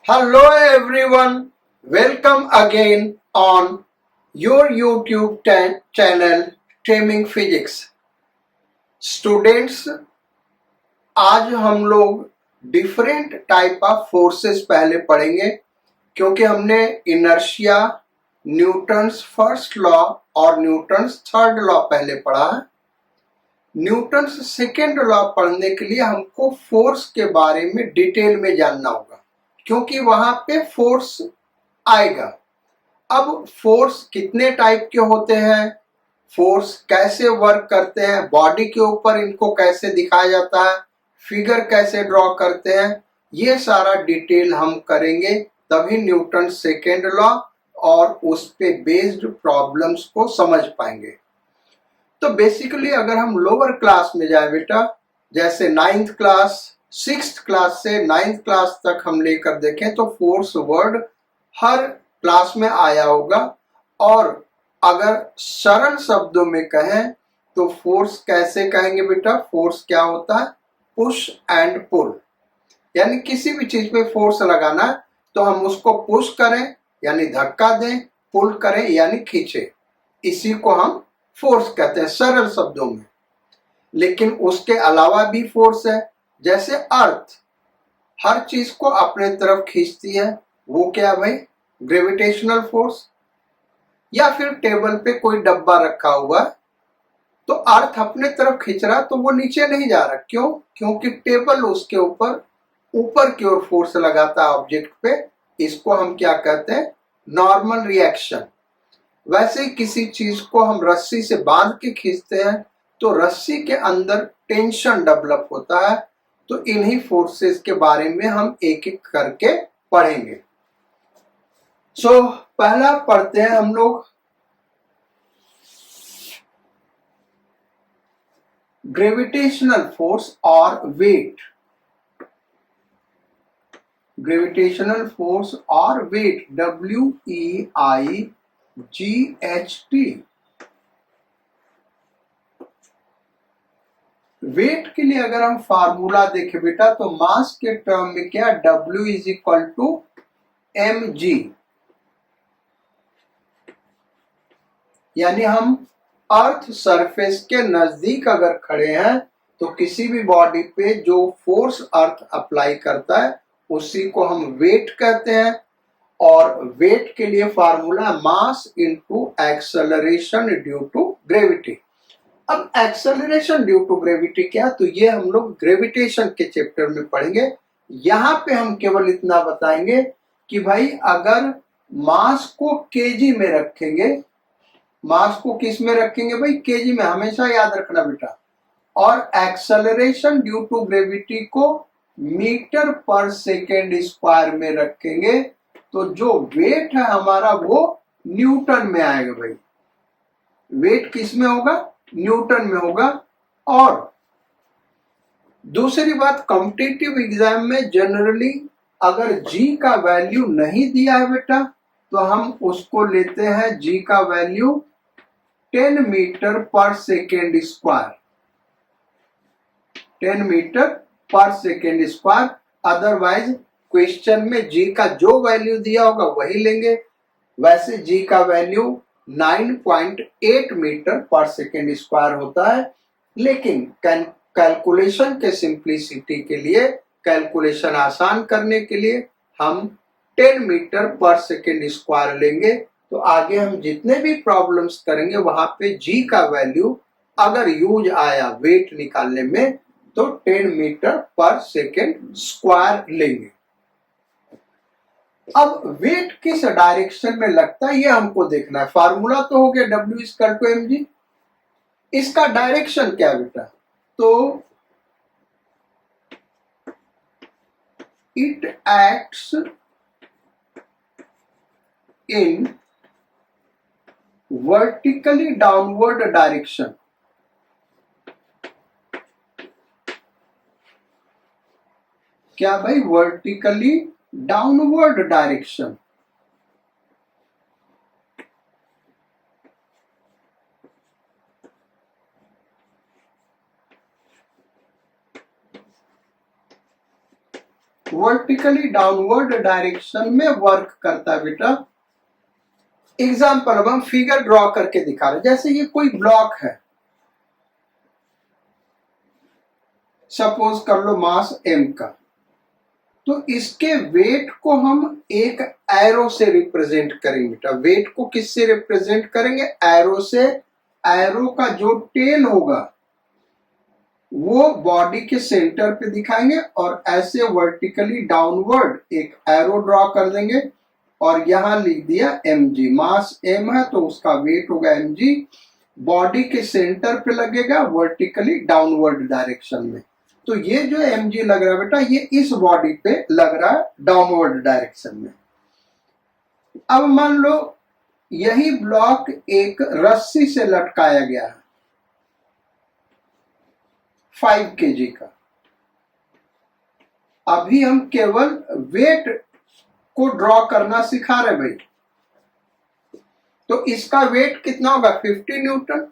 Hello everyone, welcome again on your YouTube channel Streaming Physics. Students, आज हम लोग different type of forces पहले पढ़ेंगे क्योंकि हमने इनर्शिया, न्यूटन्स फर्स्ट लॉ और न्यूटन्स थर्ड लॉ पहले पढ़ा है। न्यूटन्स सेकेंड लॉ पढ़ने के लिए हमको फोर्स के बारे में डिटेल में जानना होगा क्योंकि वहां पे फोर्स आएगा। अब फोर्स कितने टाइप के होते हैं, फोर्स कैसे वर्क करते हैं, बॉडी के ऊपर इनको कैसे दिखाया जाता है, फिगर कैसे ड्रॉ करते हैं, ये सारा डिटेल हम करेंगे, तभी न्यूटन सेकेंड लॉ और उस पे बेस्ड प्रॉब्लम्स को समझ पाएंगे। तो बेसिकली अगर हम लोअर क्लास में जाए बेटा, जैसे नाइन्थ क्लास, सिक्स्थ क्लास से नाइन्थ क्लास तक हम लेकर देखें तो फोर्स वर्ड हर क्लास में आया होगा। और अगर सरल शब्दों में कहें तो फोर्स कैसे कहेंगे बेटा, फोर्स क्या होता है, पुश एंड पुल। यानी किसी भी चीज पे फोर्स लगाना है तो हम उसको पुश करें यानी धक्का दें, पुल करें यानी खींचे, इसी को हम फोर्स कहते हैं सरल शब्दों में। लेकिन उसके अलावा भी फोर्स है, जैसे अर्थ हर चीज को अपने तरफ खींचती है, वो क्या भाई, ग्रेविटेशनल फोर्स। या फिर टेबल पे कोई डब्बा रखा हुआ है तो अर्थ अपने तरफ खींच रहा तो वो नीचे नहीं जा रहा, क्यों, क्योंकि टेबल उसके ऊपर ऊपर की ओर फोर्स लगाता है ऑब्जेक्ट पे। इसको हम क्या कहते हैं, नॉर्मल रिएक्शन। वैसे ही किसी चीज को हम रस्सी से बांध के खींचते हैं तो रस्सी के अंदर टेंशन डेवलप होता है। तो इन्हीं फोर्सेस के बारे में हम एक एक करके पढ़ेंगे। पहला पढ़ते हैं हम लोग ग्रेविटेशनल फोर्स और वेट। ग्रेविटेशनल फोर्स और वेट, WEIGHT। वेट के लिए अगर हम फार्मूला देखें बेटा तो मास के टर्म में क्या, W is equal to mg। यानी हम अर्थ सरफेस के नजदीक अगर खड़े हैं तो किसी भी बॉडी पे जो फोर्स अर्थ अप्लाई करता है उसी को हम वेट कहते हैं। और वेट के लिए formula mass into acceleration due to gravity. अब एक्सेलरेशन ड्यू टू ग्रेविटी क्या, तो ये हम लोग ग्रेविटेशन के चैप्टर में पढ़ेंगे। यहां पे हम केवल इतना बताएंगे कि भाई अगर मास को केजी में रखेंगे, मास को किस में रखेंगे भाई, केजी में, हमेशा याद रखना बेटा। और एक्सेलरेशन ड्यू टू ग्रेविटी को मीटर पर सेकेंड स्क्वायर में रखेंगे तो जो वेट है हमारा वो न्यूटन में आएगा भाई। वेट किस में होगा, न्यूटन में होगा। और दूसरी बात, कॉम्पिटिटिव एग्जाम में जनरली अगर जी का वैल्यू नहीं दिया है बेटा तो हम उसको लेते हैं जी का वैल्यू 10 मीटर पर सेकेंड स्क्वायर, 10 मीटर पर सेकेंड स्क्वायर। अदरवाइज क्वेश्चन में जी का जो वैल्यू दिया होगा वही लेंगे। वैसे जी का वैल्यू 9.8 मीटर पर सेकेंड स्क्वायर होता है, लेकिन कैलकुलेशन के सिंप्लिसिटी के लिए, कैलकुलेशन आसान करने के लिए हम 10 मीटर पर सेकेंड स्क्वायर लेंगे। तो आगे हम जितने भी प्रॉब्लम्स करेंगे वहां पे जी का वैल्यू अगर यूज आया वेट निकालने में तो 10 मीटर पर सेकेंड स्क्वायर लेंगे। अब वेट किस डायरेक्शन में लगता है ये हमको देखना है। फार्मूला तो हो गया W इक्वल टू mg, इसका डायरेक्शन क्या बेटा, तो it acts in vertically downward direction. क्या भाई, vertically downward direction. Vertically downward direction में वर्क करता है बेटा। एग्जाम्पल अब हम फिगर ड्रॉ करके दिखा रहे हैं। जैसे ये कोई ब्लॉक है, सपोज कर लो मास m का, तो इसके वेट को हम एक एरो से रिप्रेजेंट करेंगे बेटा। वेट को किससे रिप्रेजेंट करेंगे? एरो से। एरो का जो टेल होगा वो बॉडी के सेंटर पे दिखाएंगे और ऐसे वर्टिकली डाउनवर्ड एक एरो ड्रॉ कर देंगे और यहां लिख दिया mg। मास m है तो उसका वेट होगा mg। बॉडी के सेंटर पे लगेगा वर्टिकली डाउनवर्ड डायरेक्शन में। तो ये जो mg लग रहा है बेटा, ये इस बॉडी पे लग रहा है डाउनवर्ड डायरेक्शन में। अब मान लो यही ब्लॉक एक रस्सी से लटकाया गया है 5 kg का। अभी हम केवल वेट को ड्रॉ करना सिखा रहे भाई। तो इसका वेट कितना होगा? 50 न्यूटन।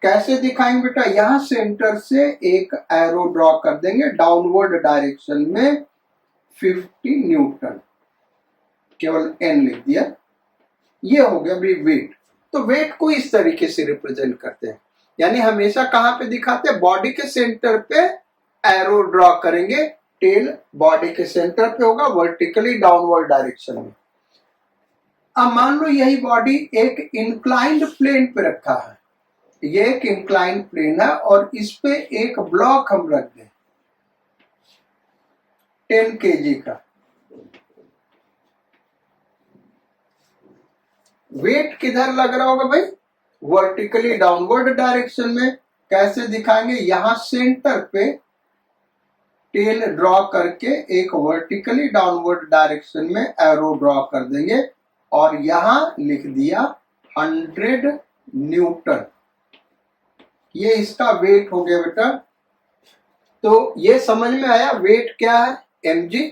कैसे दिखाएंगे बेटा? यहां सेंटर से एक एरो ड्रॉ कर देंगे डाउनवर्ड डायरेक्शन में 50 न्यूटन, केवल n लिख दिया। ये हो गया भाई वेट। तो वेट को इस तरीके से रिप्रेजेंट करते हैं, यानी हमेशा कहां पे दिखाते हैं? बॉडी के सेंटर पे एरो ड्रॉ करेंगे, टेल बॉडी के सेंटर पे होगा वर्टिकली डाउनवर्ड डायरेक्शन में। अब मान लो यही बॉडी एक इंक्लाइंड प्लेन पे रखा है। ये एक इंक्लाइंड प्लेन है और इस पे एक ब्लॉक हम रख दें 10 kg का। वेट किधर लग रहा होगा भाई? वर्टिकली डाउनवर्ड डायरेक्शन में। कैसे दिखाएंगे? यहां सेंटर पे टेल ड्रॉ करके एक वर्टिकली डाउनवर्ड डायरेक्शन में एरो ड्रॉ कर देंगे और यहां लिख दिया 100 न्यूटन। ये इसका वेट हो गया बेटा। तो ये समझ में आया वेट क्या है? mg।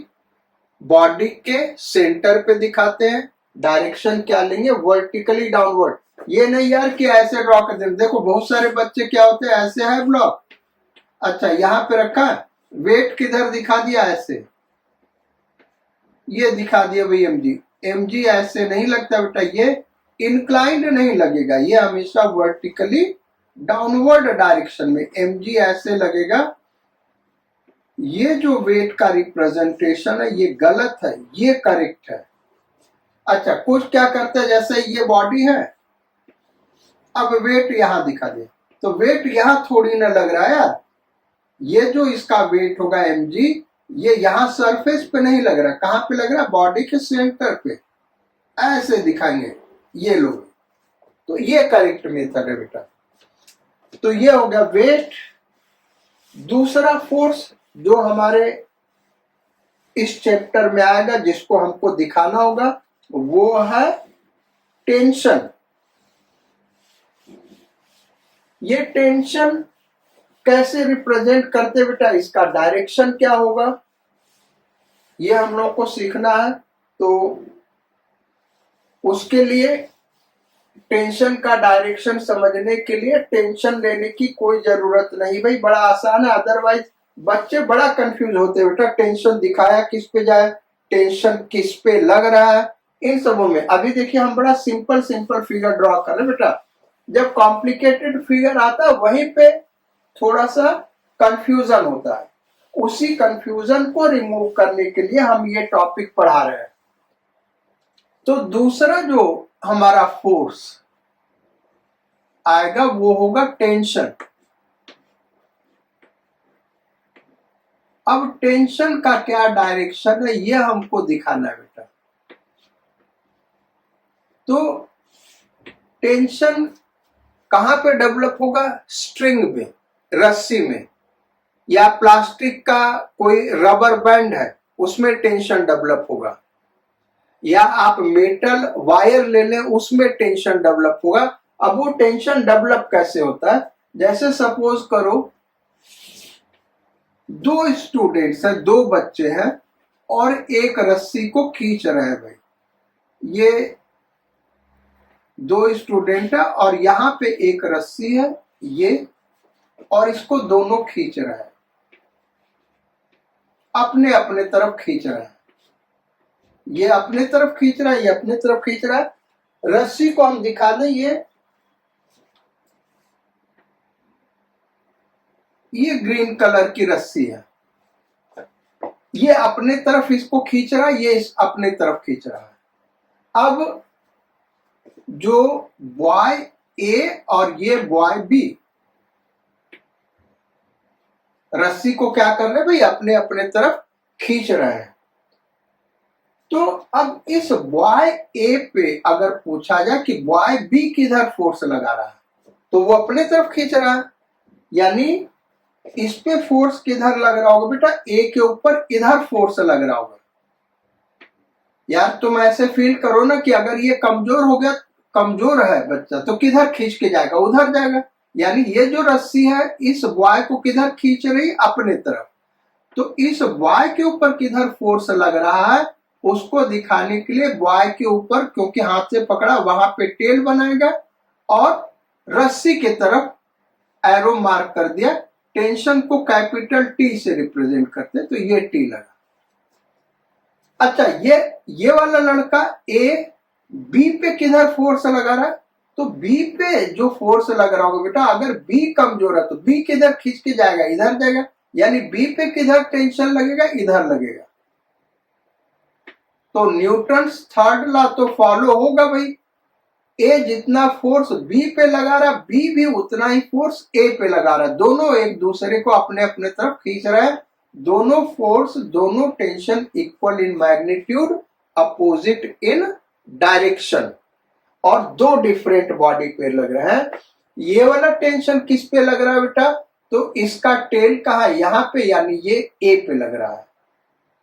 बॉडी के सेंटर पे दिखाते हैं, डायरेक्शन क्या लेंगे? Vertically downward. ये नहीं यार कि ऐसे ड्रॉ कर दें। देखो बहुत सारे बच्चे क्या होते हैं, ऐसे है ब्लॉक, अच्छा यहां पे रखा है, वेट किधर दिखा दिया? ऐसे ये दिखा दिया भाई mg। mg ऐसे नहीं लगता बेटा, ये इंक्लाइंड नहीं लगेगा, ये हमेशा वर्टिकली डाउनवर्ड डायरेक्शन में mg ऐसे लगेगा। ये जो वेट का रिप्रेजेंटेशन है ये गलत है, ये करेक्ट है। अच्छा कुछ क्या करते हैं, जैसे ये बॉडी है, अब वेट यहां दिखा दे, तो वेट यहां थोड़ी ना लग रहा है यार। ये जो इसका वेट होगा mg, ये यहां सरफेस पे नहीं लग रहा, कहां पे लग रहा है? बॉडी के सेंटर पे। ऐसे दिखाएंगे ये लोग, तो ये करेक्ट मेथड है बेटा। तो ये हो गया वेट। दूसरा फोर्स जो हमारे इस चैप्टर में आएगा जिसको हमको दिखाना होगा वो है टेंशन। ये टेंशन कैसे रिप्रेजेंट करते बेटा? इसका डायरेक्शन क्या होगा ये हम लोग को सीखना है। तो उसके लिए टेंशन का डायरेक्शन समझने के लिए टेंशन लेने की कोई जरूरत नहीं भाई, बड़ा आसान है। अदरवाइज बच्चे बड़ा कंफ्यूज होते हैं बेटा, टेंशन दिखाया किस पे जाए, टेंशन किस पे लग रहा है, इन सबों में। अभी देखिए हम बड़ा सिंपल फिगर ड्रॉ कर रहे हैं बेटा। जब कॉम्प्लिकेटेड फिगर आता है वहीं पे थोड़ा सा कंफ्यूजन होता है। उसी कंफ्यूजन को रिमूव करने के लिए हम ये टॉपिक पढ़ा रहे हैं। तो दूसरा जो हमारा फोर्स आएगा वो होगा टेंशन। अब टेंशन का क्या डायरेक्शन है ये हमको दिखाना है बेटा। तो टेंशन कहां पे डेवलप होगा? स्ट्रिंग पे, रस्सी में, या प्लास्टिक का कोई रबर बैंड है उसमें टेंशन डेवलप होगा, या आप मेटल वायर ले लें उसमें टेंशन डेवलप होगा। अब वो टेंशन डेवलप कैसे होता है? जैसे सपोज करो दो स्टूडेंट्स हैं, दो बच्चे हैं और एक रस्सी को खींच रहे हैं भाई। ये दो स्टूडेंट है और यहां पे एक रस्सी है ये, और इसको दोनों खींच रहा है। अपने अपने तरफ खींच रहा है, ये अपने तरफ खींच रहा है, ये अपने तरफ खींच रहा है। रस्सी को हम दिखा दें, ये ग्रीन कलर की रस्सी है, ये अपने तरफ इसको खींच रहा है, ये इस अपने तरफ खींच रहा है। अब जो बॉय ए और ये बॉय बी रस्सी को क्या कर रहे हैं भाई, अपने अपने तरफ खींच रहे हैं। तो अब इस बॉय ए पे अगर पूछा जाए कि बॉय बी किधर फोर्स लगा रहा है, तो वो अपने तरफ खींच रहा है, यानी इस पे फोर्स किधर लग रहा होगा बेटा, ए के ऊपर इधर फोर्स लग रहा होगा। यार तुम ऐसे फील करो ना कि अगर ये कमजोर हो गया, कमजोर है बच्चा, तो किधर खींच के जाएगा, उधर जाएगा। यानी ये जो रस्सी है इस बॉय को किधर खींच रही, अपने तरफ। तो इस बॉय के ऊपर किधर फोर्स लग रहा है उसको दिखाने के लिए बॉय के ऊपर, क्योंकि हाथ से पकड़ा, वहां पे टेल बनाएगा और रस्सी के तरफ एरो मार्क कर दिया। टेंशन को कैपिटल टी से रिप्रेजेंट करते हैं, तो ये टी लगा। अच्छा, ये वाला लड़का ए बी पे किधर फोर्स लगा रहा है, तो बी पे जो फोर्स लग रहा होगा बेटा, अगर बी कमजोर है तो बी किधर खींच के जाएगा, इधर जाएगा। यानी बी पे किधर टेंशन लगेगा, इधर लगेगा। तो न्यूटन्स थर्ड लॉ तो फॉलो होगा भाई। ए जितना फोर्स बी पे लगा रहा, बी भी उतना ही फोर्स ए पे लगा रहा। दोनों एक दूसरे को अपने अपने तरफ खींच रहे हैं। दोनों फोर्स, दोनों tension equal in magnitude, opposite in direction, और दो डिफरेंट बॉडी पे लग रहे हैं। ये वाला टेंशन किस पे लग रहा है बेटा, तो इसका टेल कहाँ है, यहाँ पे, यानी ये ए पे लग रहा है।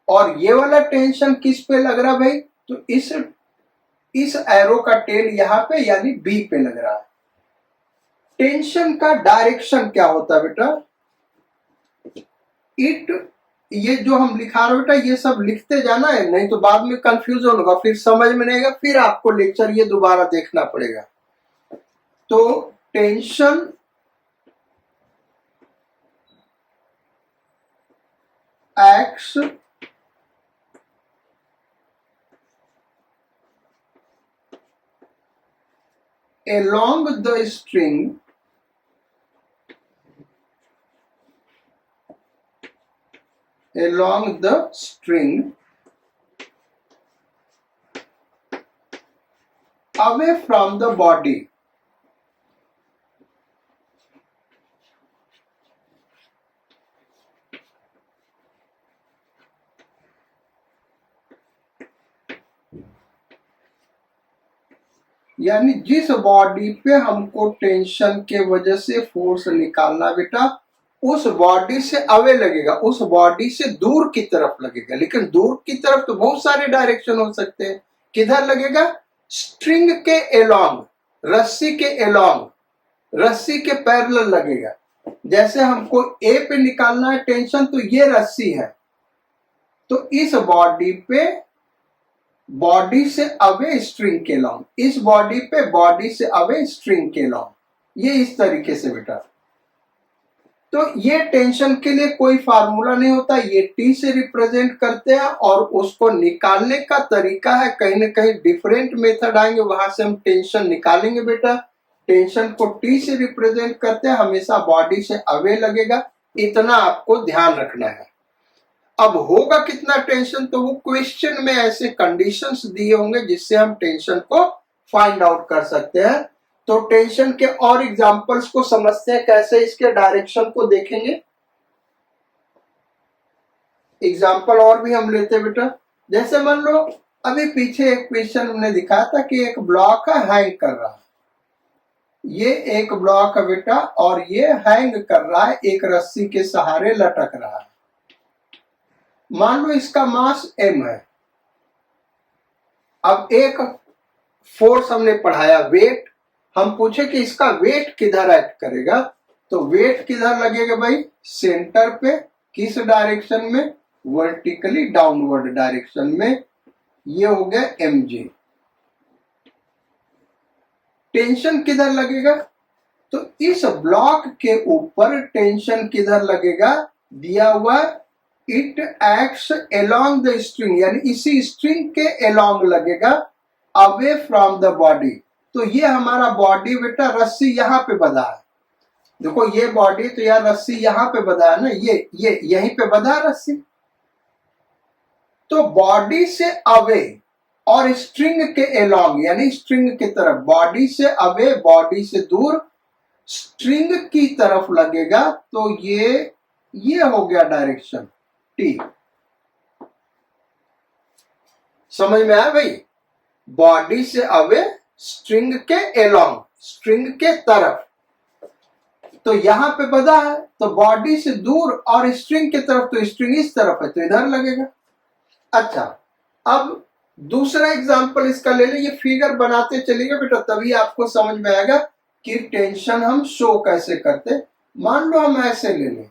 और ये वाला टेंशन किस पे लग रहा है भाई, तो इस एरो का टेल यहाँ पे, यानी बी पे लग रहा है। टेंशन का डायरेक्शन क्या होता है बेटा, ये जो हम लिखा रहे बेटा, ये सब लिखते जाना है, नहीं तो बाद में कंफ्यूजन होगा, फिर समझ में नहीं आएगा, फिर आपको लेक्चर ये दोबारा देखना पड़ेगा। तो tension x along the string away from the body. यानी जिस बॉडी पे हमको टेंशन के वजह से फोर्स निकालना बेटा, उस बॉडी से अवे लगेगा, उस बॉडी से दूर की तरफ लगेगा। लेकिन दूर की तरफ तो बहुत सारे डायरेक्शन हो सकते हैं। किधर लगेगा, स्ट्रिंग के एलोंग, रस्सी के एलोंग, रस्सी के पैरेलल लगेगा। जैसे हमको ए पे निकालना है टेंशन, तो ये रस्सी है, तो इस बॉडी पे, बॉडी से अवे स्ट्रिंग के लॉन्ग, इस बॉडी पे बॉडी से अवे स्ट्रिंग के लॉन्ग, ये इस तरीके से बेटा। तो ये टेंशन के लिए कोई फार्मूला नहीं होता, ये टी से रिप्रेजेंट करते हैं, और उसको निकालने का तरीका है, कहीं ना कहीं डिफरेंट मेथड आएंगे, वहां से हम टेंशन निकालेंगे बेटा। टेंशन को टी से रिप्रेजेंट करते हैं, हमेशा बॉडी से अवे लगेगा, इतना आपको ध्यान रखना है। अब होगा कितना टेंशन, तो वो क्वेश्चन में ऐसे कंडीशंस दिए होंगे जिससे हम टेंशन को फाइंड आउट कर सकते हैं। तो टेंशन के और एग्जांपल्स को समझते हैं, कैसे इसके डायरेक्शन को देखेंगे। एग्जांपल और भी हम लेते हैं बेटा। जैसे मान लो अभी पीछे एक क्वेश्चन हमने दिखाया था कि एक ब्लॉक है, हैंग कर रहा है, ये एक ब्लॉक है बेटा, और ये हैंग कर रहा है, एक रस्सी के सहारे लटक रहा है। मान लो इसका मास m है। अब एक फोर्स हमने पढ़ाया, वेट, हम पूछे कि इसका वेट किधर एक्ट करेगा, तो वेट किधर लगेगा भाई, सेंटर पे, किस डायरेक्शन में, वर्टिकली डाउनवर्ड डायरेक्शन में। ये हो गया mg। टेंशन किधर लगेगा, तो इस ब्लॉक के ऊपर टेंशन किधर लगेगा, दिया हुआ it acts along the string, यानी इसी स्ट्रिंग के अलोंग लगेगा, अवे फ्रॉम द बॉडी। तो ये हमारा बॉडी बेटा रस्सी यहाँ पे बंधा है, देखो ये बॉडी, तो यार रस्सी यहाँ पे बंधा है ना, ये यहीं पे बंधा है रस्सी। तो बॉडी से अवे और स्ट्रिंग के अलोंग, यानी स्ट्रिंग की तरफ, बॉडी से अवे, बॉडी से दूर, स्ट्रिंग की तरफ लगेगा, तो ये हो गया डायरेक्शन टी। समझ में आया भाई? बॉडी से अवे, स्ट्रिंग के अलोंग, स्ट्रिंग के तरफ, तो यहां पे बंधा है, तो बॉडी से दूर और स्ट्रिंग की तरफ, तो स्ट्रिंग इस तरफ है, तो इधर लगेगा। अच्छा, अब दूसरा एग्जांपल इसका ले ले, ये फिगर बनाते चलिएगा बेटा, तभी आपको समझ में आएगा कि टेंशन हम शो कैसे करते। मान लो हम ऐसे ले लें,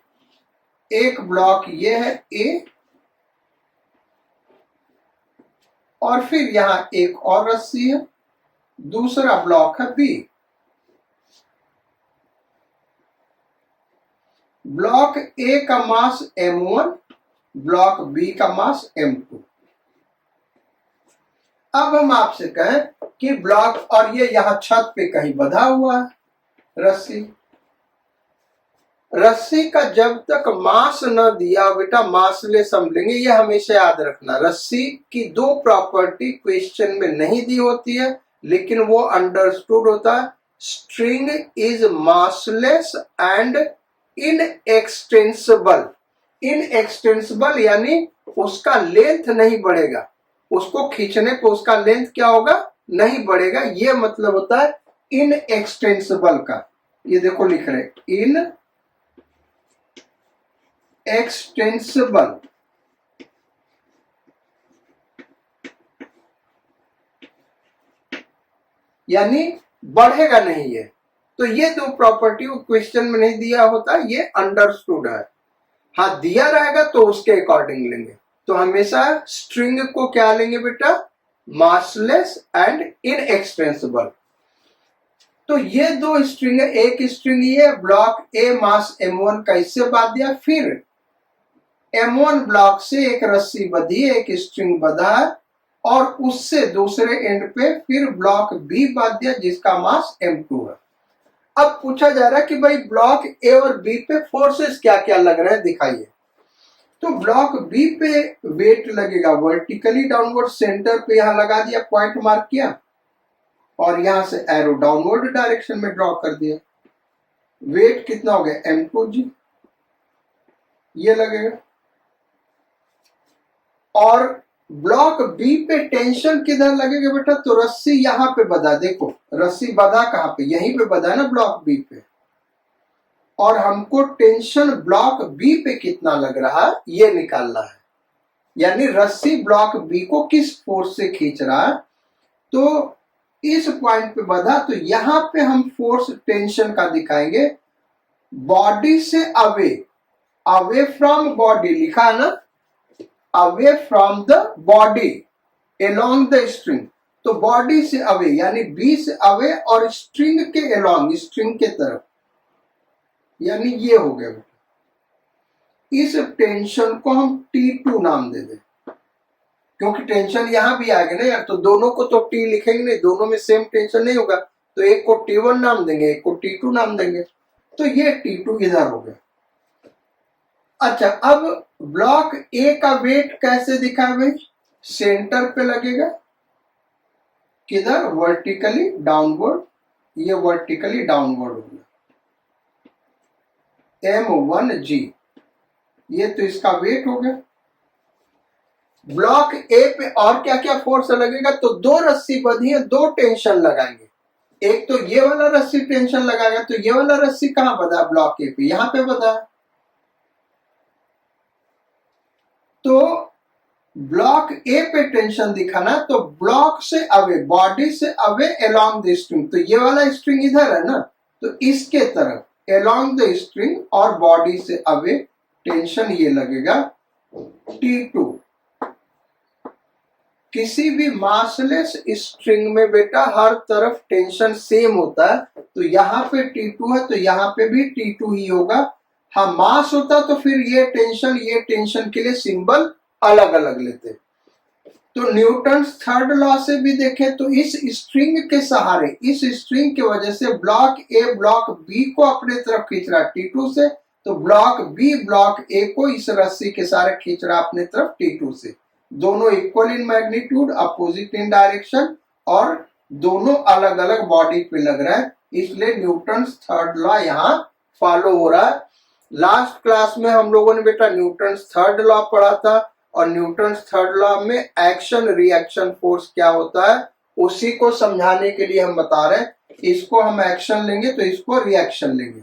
एक ब्लॉक ये है ए, और फिर यहां एक और रस्सी है, दूसरा ब्लॉक है बी। ब्लॉक ए का मास m1, ब्लॉक बी का मास m2। अब हम आपसे कहें कि ब्लॉक, और ये यहां छत पे कहीं बंधा हुआ है रस्सी। रस्सी का जब तक मास न दिया बेटा, मासलेस हम लेंगे, ये हमेशा याद रखना। रस्सी की दो प्रॉपर्टी क्वेश्चन में नहीं दी होती है, लेकिन वो अंडरस्टूड होता है। String is massless and inextensible. Inextensible यानी उसका लेंथ नहीं बढ़ेगा, उसको खींचने पे उसका लेंथ क्या होगा, नहीं बढ़ेगा। ये मतलब होता है इनएक्सटेंसिबल का। ये देखो लिख रहे इन एक्सटेंसिबल, यानी बढ़ेगा नहीं ये। तो ये दो प्रॉपर्टी क्वेश्चन में नहीं दिया होता, ये अंडरस्टूड है। हाँ दिया रहेगा तो उसके अकॉर्डिंग लेंगे। तो हमेशा स्ट्रिंग को क्या लेंगे बेटा, मासलेस एंड इनएक्सटेंसिबल। तो ये दो स्ट्रिंग है, एक स्ट्रिंग ये ब्लॉक ए मास m1 का इससे बांध दिया, फिर m1 ब्लॉक से एक रस्सी बंधी है, एक स्ट्रिंग बंधा है, और उससे दूसरे एंड पे फिर ब्लॉक बी बांध दिया जिसका मास m2 है। अब पूछा जा रहा है कि भाई ब्लॉक ए और बी पे फोर्सेस क्या क्या लग रहे हैं, दिखाइए। तो ब्लॉक बी पे वेट लगेगा वर्टिकली डाउनवर्ड, सेंटर पे यहां लगा दिया, पॉइंट मार्क किया, और यहां से एरो डाउनवर्ड डायरेक्शन में ड्रॉ कर दिया। वेट कितना हो गया m2g, ये लगेगा। और ब्लॉक बी पे टेंशन किधर लगेगा बेटा, तो रस्सी यहां पे बंधा, देखो रस्सी बंधा कहां पे, यहीं पे बंधा है ना ब्लॉक बी पे, और हमको टेंशन ब्लॉक बी पे कितना लग रहा है ये निकालना है। यानी रस्सी ब्लॉक बी को किस फोर्स से खींच रहा है, तो इस पॉइंट पे बंधा, तो यहां पे हम फोर्स टेंशन का दिखाएंगे बॉडी से अवे, अवे फ्रॉम बॉडी लिखा है ना, away from the body along the string. तो बॉडी से अवे यानी बी से अवे और स्ट्रिंग के अलोंग, स्ट्रिंग के तरफ, यानी ये हो गया। इस टेंशन को हम T2 नाम दे दें, क्योंकि टेंशन यहां भी आएगा ना यार, तो दोनों को तो T लिखेंगे नहीं, दोनों में सेम टेंशन नहीं होगा, तो एक को T1 नाम देंगे, एक को T2 नाम देंगे। तो ये T2 इधर हो गया। अच्छा, अब ब्लॉक ए का वेट कैसे दिखा भाई, सेंटर पे लगेगा, किधर, वर्टिकली डाउनवर्ड, ये वर्टिकली डाउनवर्ड हो गया m1g, ये तो इसका वेट हो गया। ब्लॉक ए पे और क्या क्या फोर्स लगेगा, तो दो रस्सी बंधी है, दो टेंशन लगाएंगे। एक तो ये वाला रस्सी टेंशन लगाएगा, तो ये वाला रस्सी कहां बंधा, ब्लॉक ए पे, यहां पे बंधा। तो ब्लॉक ए पे टेंशन दिखाना, तो ब्लॉक से अवे, बॉडी से अवे अलोंग द स्ट्रिंग, तो ये वाला स्ट्रिंग इधर है ना, तो इसके तरफ अलोंग द स्ट्रिंग और बॉडी से अवे टेंशन ये लगेगा T2। किसी भी मासलेस स्ट्रिंग में बेटा हर तरफ टेंशन सेम होता है, तो यहां पे T2 है तो यहां पे भी T2 ही होगा। हाँ मास होता तो फिर ये टेंशन के लिए सिंबल अलग अलग लेते। तो न्यूटन्स थर्ड लॉ से भी देखें तो इस स्ट्रिंग के सहारे, इस स्ट्रिंग की वजह से ब्लॉक ए ब्लॉक बी को अपने तरफ खींच रहा है T2 से, तो ब्लॉक बी ब्लॉक ए को इस रस्सी के सहारे खींच रहा है अपने तरफ T2 से। दोनों equal in magnitude, opposite in direction, और दोनों अलग अलग बॉडी पे लग रहा है, इसलिए न्यूटन्स थर्ड लॉ यहाँ फॉलो हो रहा है। लास्ट क्लास में हम लोगों ने बेटा न्यूटन्स थर्ड लॉ पढ़ा था, और न्यूटन्स थर्ड लॉ में एक्शन रिएक्शन फोर्स क्या होता है उसी को समझाने के लिए हम बता रहे हैं। इसको हम एक्शन लेंगे तो इसको रिएक्शन लेंगे।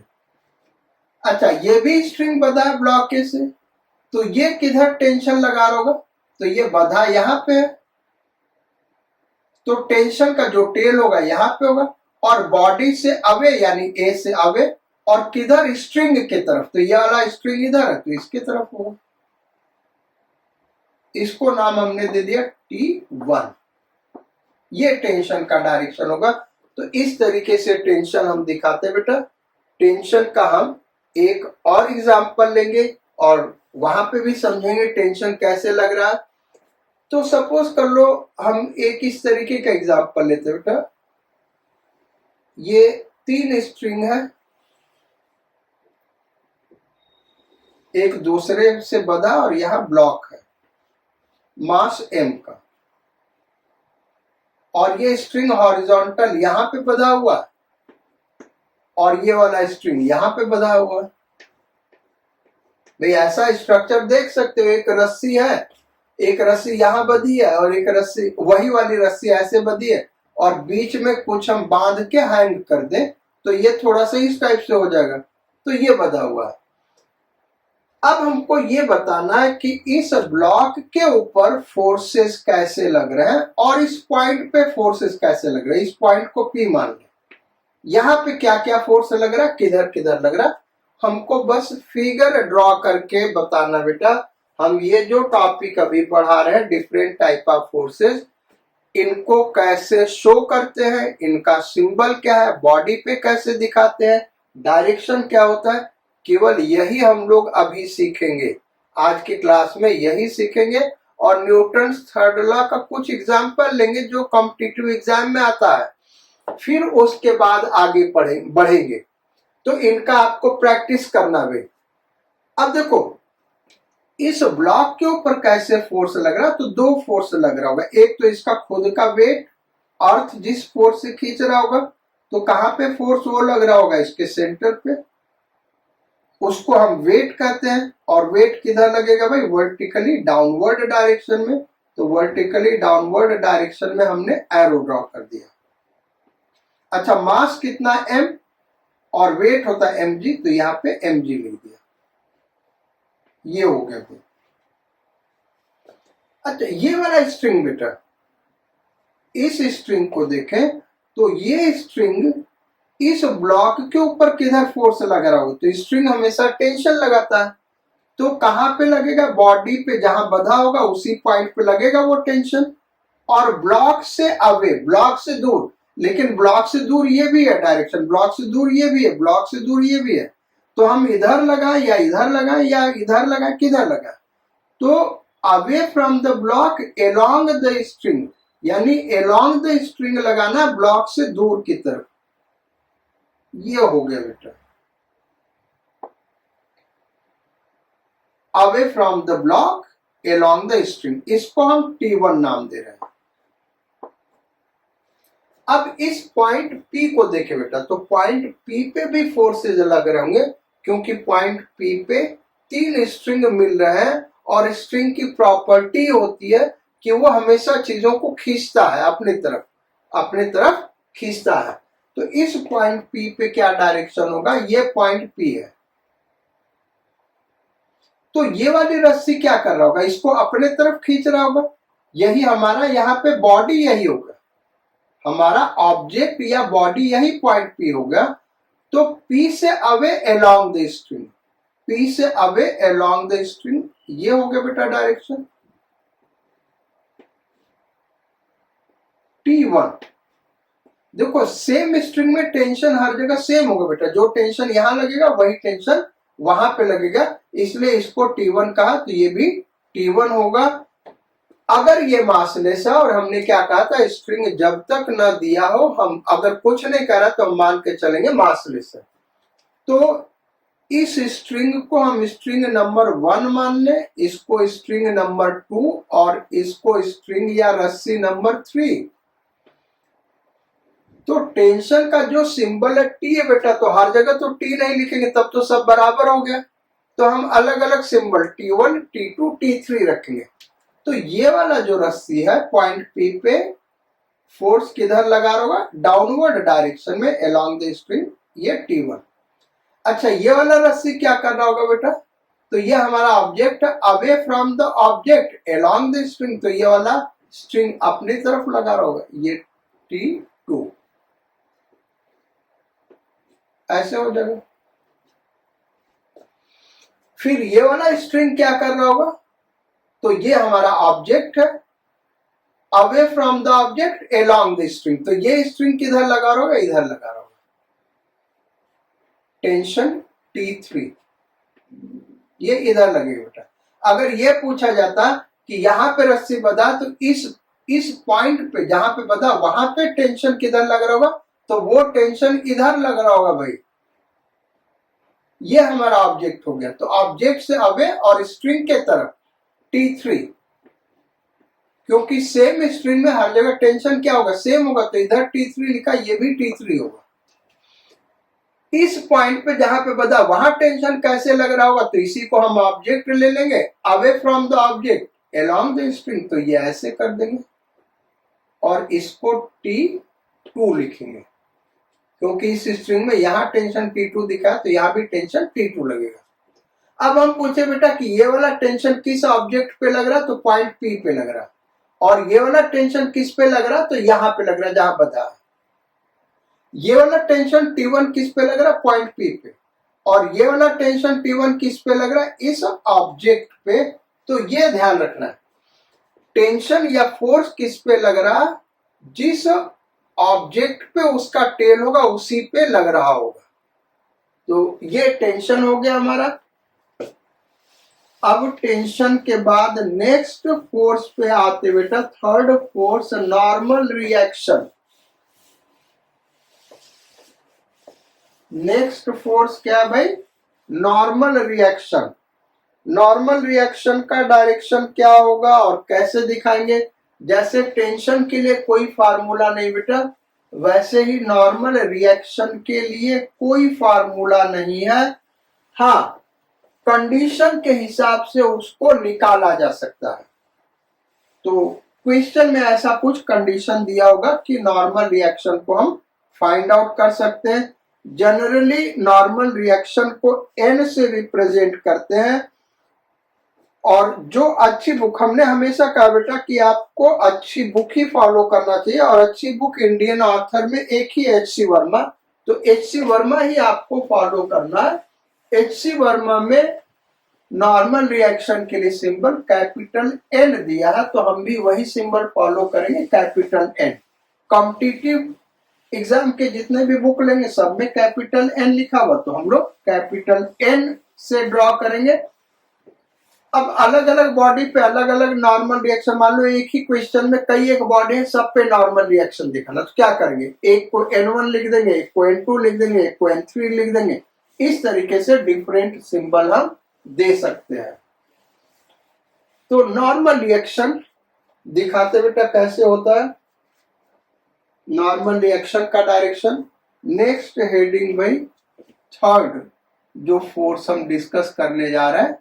अच्छा, ये भी स्ट्रिंग बंधा है ब्लॉक ए से, तो ये किधर टेंशन लगा रहा होगा, तो ये बंधा यहाँ पे है, तो टेंशन का जो टेल होगा यहाँ पे होगा, और बॉडी से अवे यानी ए से अवे, और किधर स्ट्रिंग के तरफ, तो ये वाला स्ट्रिंग इधर है तो इसके तरफ होगा। इसको नाम हमने दे दिया T1। ये टेंशन का डायरेक्शन होगा। तो इस तरीके से टेंशन हम दिखाते हैं बेटा। टेंशन का हम एक और एग्जांपल लेंगे और वहां पे भी समझेंगे टेंशन कैसे लग रहा है। तो सपोज कर लो हम एक इस तरीके का एग्जांपल लेते हैं बेटा। ये 3 स्ट्रिंग है, एक दूसरे से बंधा, और यहां ब्लॉक है मास m का, और ये स्ट्रिंग हॉरिजॉन्टल यहां पे बंधा हुआ है, और ये वाला स्ट्रिंग यहां पे बंधा हुआ है। भाई ऐसा स्ट्रक्चर देख सकते हो, एक रस्सी है, एक रस्सी यहां बंधी है, और एक रस्सी वही वाली रस्सी ऐसे बंधी है, और बीच में कुछ हम बांध के हैंग कर दें तो ये थोड़ा सा इस टाइप से हो जाएगा, तो ये बंधा हुआ है। अब हमको ये बताना है कि इस ब्लॉक के ऊपर फोर्सेस कैसे लग रहे हैं, और इस पॉइंट पे फोर्सेस कैसे लग रहे हैं। इस पॉइंट को P मान लें, यहाँ पे क्या क्या फोर्स लग रहा है, किधर किधर लग रहा है, हमको बस फिगर ड्रॉ करके बताना बेटा। हम ये जो टॉपिक अभी पढ़ा रहे हैं डिफरेंट टाइप ऑफ फोर्सेस, इनको कैसे शो करते हैं, इनका सिंबल क्या है, बॉडी पे कैसे दिखाते हैं, डायरेक्शन क्या होता है, केवल यही हम लोग अभी सीखेंगे। आज की क्लास में यही सीखेंगे, और न्यूटन्स थर्ड लॉ का कुछ एग्जाम्पल लेंगे जो कॉम्पिटिटिव एग्जाम में आता है, फिर उसके बाद आगे बढ़ेंगे। तो इनका आपको प्रैक्टिस करना है। अब देखो इस ब्लॉक के ऊपर कैसे फोर्स लग रहा है, तो 2 फोर्स लग रहा होगा। एक तो इसका खुद का वेट, अर्थ जिस फोर्स से खींच रहा होगा, तो कहां पे फोर्स वो लग रहा होगा, इसके सेंटर पे, उसको हम वेट कहते हैं। और वेट किधर लगेगा भाई, वर्टिकली डाउनवर्ड डायरेक्शन में, तो वर्टिकली डाउनवर्ड डायरेक्शन में हमने एरो ड्रॉ कर दिया। अच्छा, मास कितना m और वेट होता है mg, तो यहाँ पे mg लिख दिया, ये हो गया फिर। अच्छा, ये वाला स्ट्रिंग बेटा, इस स्ट्रिंग को देखें तो ये स्ट्रिंग इस ब्लॉक के ऊपर किधर फोर्स लग रहा हो, तो स्ट्रिंग हमेशा टेंशन लगाता है, तो कहां पे लगेगा, बॉडी पे जहां बंधा होगा उसी पॉइंट पे लगेगा वो टेंशन। और ब्लॉक से अवे, ब्लॉक से दूर, लेकिन ब्लॉक से दूर ये भी है डायरेक्शन, ब्लॉक से दूर ये भी है, ब्लॉक से दूर ये भी है, तो हम इधर लगाए या इधर लगाए या इधर लगाए, किधर लगाए, तो away from the block along the string, यानी एलोंग द स्ट्रिंग लगाना ब्लॉक से दूर की तरफ। ये हो गया बेटा away from the block along the string, इसको हम T1 नाम दे रहे हैं। अब इस पॉइंट P को देखे बेटा, तो पॉइंट P पे भी फोर्सेज लग रहे होंगे, क्योंकि पॉइंट P पे 3 स्ट्रिंग मिल रहे हैं, और स्ट्रिंग की प्रॉपर्टी होती है कि वो हमेशा चीजों को खींचता है अपनी तरफ खींचता है। तो इस पॉइंट P पे क्या डायरेक्शन होगा, ये पॉइंट P है, तो ये वाली रस्सी क्या कर रहा होगा, इसको अपने तरफ खींच रहा होगा। यही हमारा यहाँ पे बॉडी यही होगा, हमारा ऑब्जेक्ट या बॉडी यही पॉइंट P होगा। तो P से away along the string, P से अवे अलोंग द स्ट्रिंग, ये हो गया बेटा डायरेक्शन T1। देखो सेम स्ट्रिंग में टेंशन हर जगह सेम होगा बेटा, जो टेंशन यहां लगेगा वही टेंशन वहां पे लगेगा, इसलिए इसको T1 कहा, तो ये भी T1 होगा। अगर ये मासलेस है और हमने क्या कहा था, स्ट्रिंग जब तक न दिया हो, हम अगर कुछ नहीं कह रहा तो हम मान के चलेंगे मासलेस है। तो इस स्ट्रिंग को हम स्ट्रिंग नंबर 1 मान लें, इसको स्ट्रिंग नंबर 2 और इसको स्ट्रिंग या रस्सी नंबर 3। तो टेंशन का जो सिंबल है टी है बेटा, तो हर जगह तो टी नहीं लिखेंगे, तब तो सब बराबर हो गया। तो हम अलग अलग सिंबल T1, T2, T3 रखेंगे। तो ये वाला जो रस्सी है पॉइंट P पे फोर्स किधर लगा होगा, डाउनवर्ड डायरेक्शन में अलोंग द स्ट्रिंग, ये T1। अच्छा, ये वाला रस्सी क्या कर रहा होगा बेटा, तो ये हमारा object away from the object along the string, तो ये वाला स्ट्रिंग अपनी तरफ लगा रहा होगा, ये T2 ऐसे हो जाएगा। फिर ये वाला स्ट्रिंग क्या कर रहा होगा, तो ये हमारा ऑब्जेक्ट है, away from the object along the string, तो ये स्ट्रिंग किधर लगा रहा होगा, इधर लगा रहा होगा, टेंशन T3, ये इधर लगेगा बेटा। अगर ये पूछा जाता कि यहां पे रस्सी बंधा, तो इस पॉइंट पे जहां पे बंधा वहां पे टेंशन किधर लग रहा होगा, तो वो टेंशन इधर लग रहा होगा भाई। ये हमारा ऑब्जेक्ट हो गया, तो ऑब्जेक्ट से अवे और स्ट्रिंग के तरफ T3, क्योंकि सेम स्ट्रिंग में हर जगह टेंशन क्या होगा, सेम होगा, तो इधर T3 लिखा, ये भी T3 होगा। इस पॉइंट पे जहां पे बता वहां टेंशन कैसे लग रहा होगा, तो इसी को हम ऑब्जेक्ट ले लेंगे, away from the object along the string, तो ये ऐसे कर देंगे और इसको T2 लिखेंगे, क्योंकि इस स्ट्रिंग में यहां टेंशन T2 दिखा है, तो यहां भी टेंशन T2 लगेगा। अब हम पूछे बेटा कि ये वाला टेंशन किस ऑब्जेक्ट पे लग रहा, तो पॉइंट P पे लग रहा, और ये वाला टेंशन किस पे लग रहा, तो यहां पे लग रहा जहां बता। ये वाला टेंशन T1 किस पे लग रहा, पॉइंट P पे, और ये वाला टेंशन T1 किस पे लग रहा है, इस ऑब्जेक्ट पे। तो ये ध्यान रखना है, टेंशन या फोर्स किस पे लग रहा, जिस ऑब्जेक्ट पे उसका टेल होगा उसी पे लग रहा होगा। तो ये टेंशन हो गया हमारा। अब टेंशन के बाद नेक्स्ट फोर्स पे आते बेटा, third force normal reaction. Next force क्या है भाई, नॉर्मल रिएक्शन। नॉर्मल रिएक्शन का डायरेक्शन क्या होगा और कैसे दिखाएंगे, जैसे टेंशन के लिए कोई फार्मूला नहीं बेटा, वैसे ही नॉर्मल रिएक्शन के लिए कोई फार्मूला नहीं है। हाँ, कंडीशन के हिसाब से उसको निकाला जा सकता है। तो क्वेश्चन में ऐसा कुछ कंडीशन दिया होगा कि नॉर्मल रिएक्शन को हम फाइंड आउट कर सकते हैं। जनरली नॉर्मल रिएक्शन को n से रिप्रेजेंट करते हैं, और जो अच्छी बुक, हमने हमेशा कहा बेटा कि आपको अच्छी बुक ही फॉलो करना चाहिए, और अच्छी बुक इंडियन ऑथर में एक ही H.C. वर्मा, तो H.C. वर्मा ही आपको फॉलो करना है। H.C. वर्मा में नॉर्मल रिएक्शन के लिए सिंबल कैपिटल N दिया है, तो हम भी वही सिंबल फॉलो करेंगे, कैपिटल N। कॉम्पिटिटिव एग्जाम के जितने भी बुक लेंगे सब में कैपिटल N लिखा हुआ, तो हम लोग कैपिटल N से ड्रॉ करेंगे। अब अलग अलग बॉडी पे अलग अलग नॉर्मल रिएक्शन, मान लो एक ही क्वेश्चन में कई एक बॉडी है, सब पे नॉर्मल रिएक्शन दिखाना, तो क्या करेंगे, एक को N1 लिख देंगे, एक को N2 लिख देंगे, एक को N3 लिख देंगे। इस तरीके से डिफरेंट सिंबल हम दे सकते हैं। तो नॉर्मल रिएक्शन दिखाते बेटा कैसे होता है, नॉर्मल रिएक्शन का डायरेक्शन। नेक्स्ट हेडिंग भाई, थर्ड जो फोर्स हम डिस्कस करने जा रहे हैं,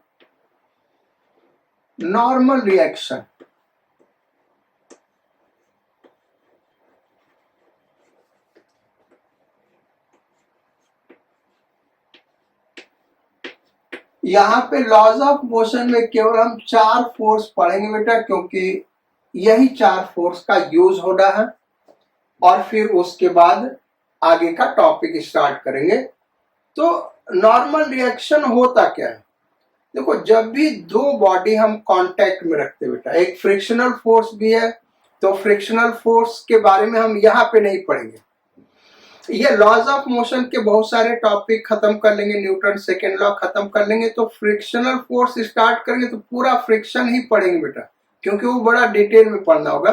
नॉर्मल रिएक्शन। यहां पे लॉज ऑफ मोशन में केवल हम 4 फोर्स पढ़ेंगे बेटा, क्योंकि यही 4 फोर्स का यूज हो रहा है, और फिर उसके बाद आगे का टॉपिक स्टार्ट करेंगे। तो नॉर्मल रिएक्शन होता क्या है, देखो जब भी दो बॉडी हम कांटेक्ट में रखते बेटा, एक फ्रिक्शनल फोर्स भी है, तो फ्रिक्शनल फोर्स के बारे में हम यहाँ पे नहीं पढ़ेंगे। ये लॉज ऑफ मोशन के बहुत सारे टॉपिक खत्म कर लेंगे, न्यूटन सेकेंड लॉ खत्म कर लेंगे, तो फ्रिक्शनल फोर्स स्टार्ट करेंगे तो पूरा फ्रिक्शन ही पढ़ेंगे बेटा, क्योंकि वो बड़ा डिटेल में पढ़ना होगा।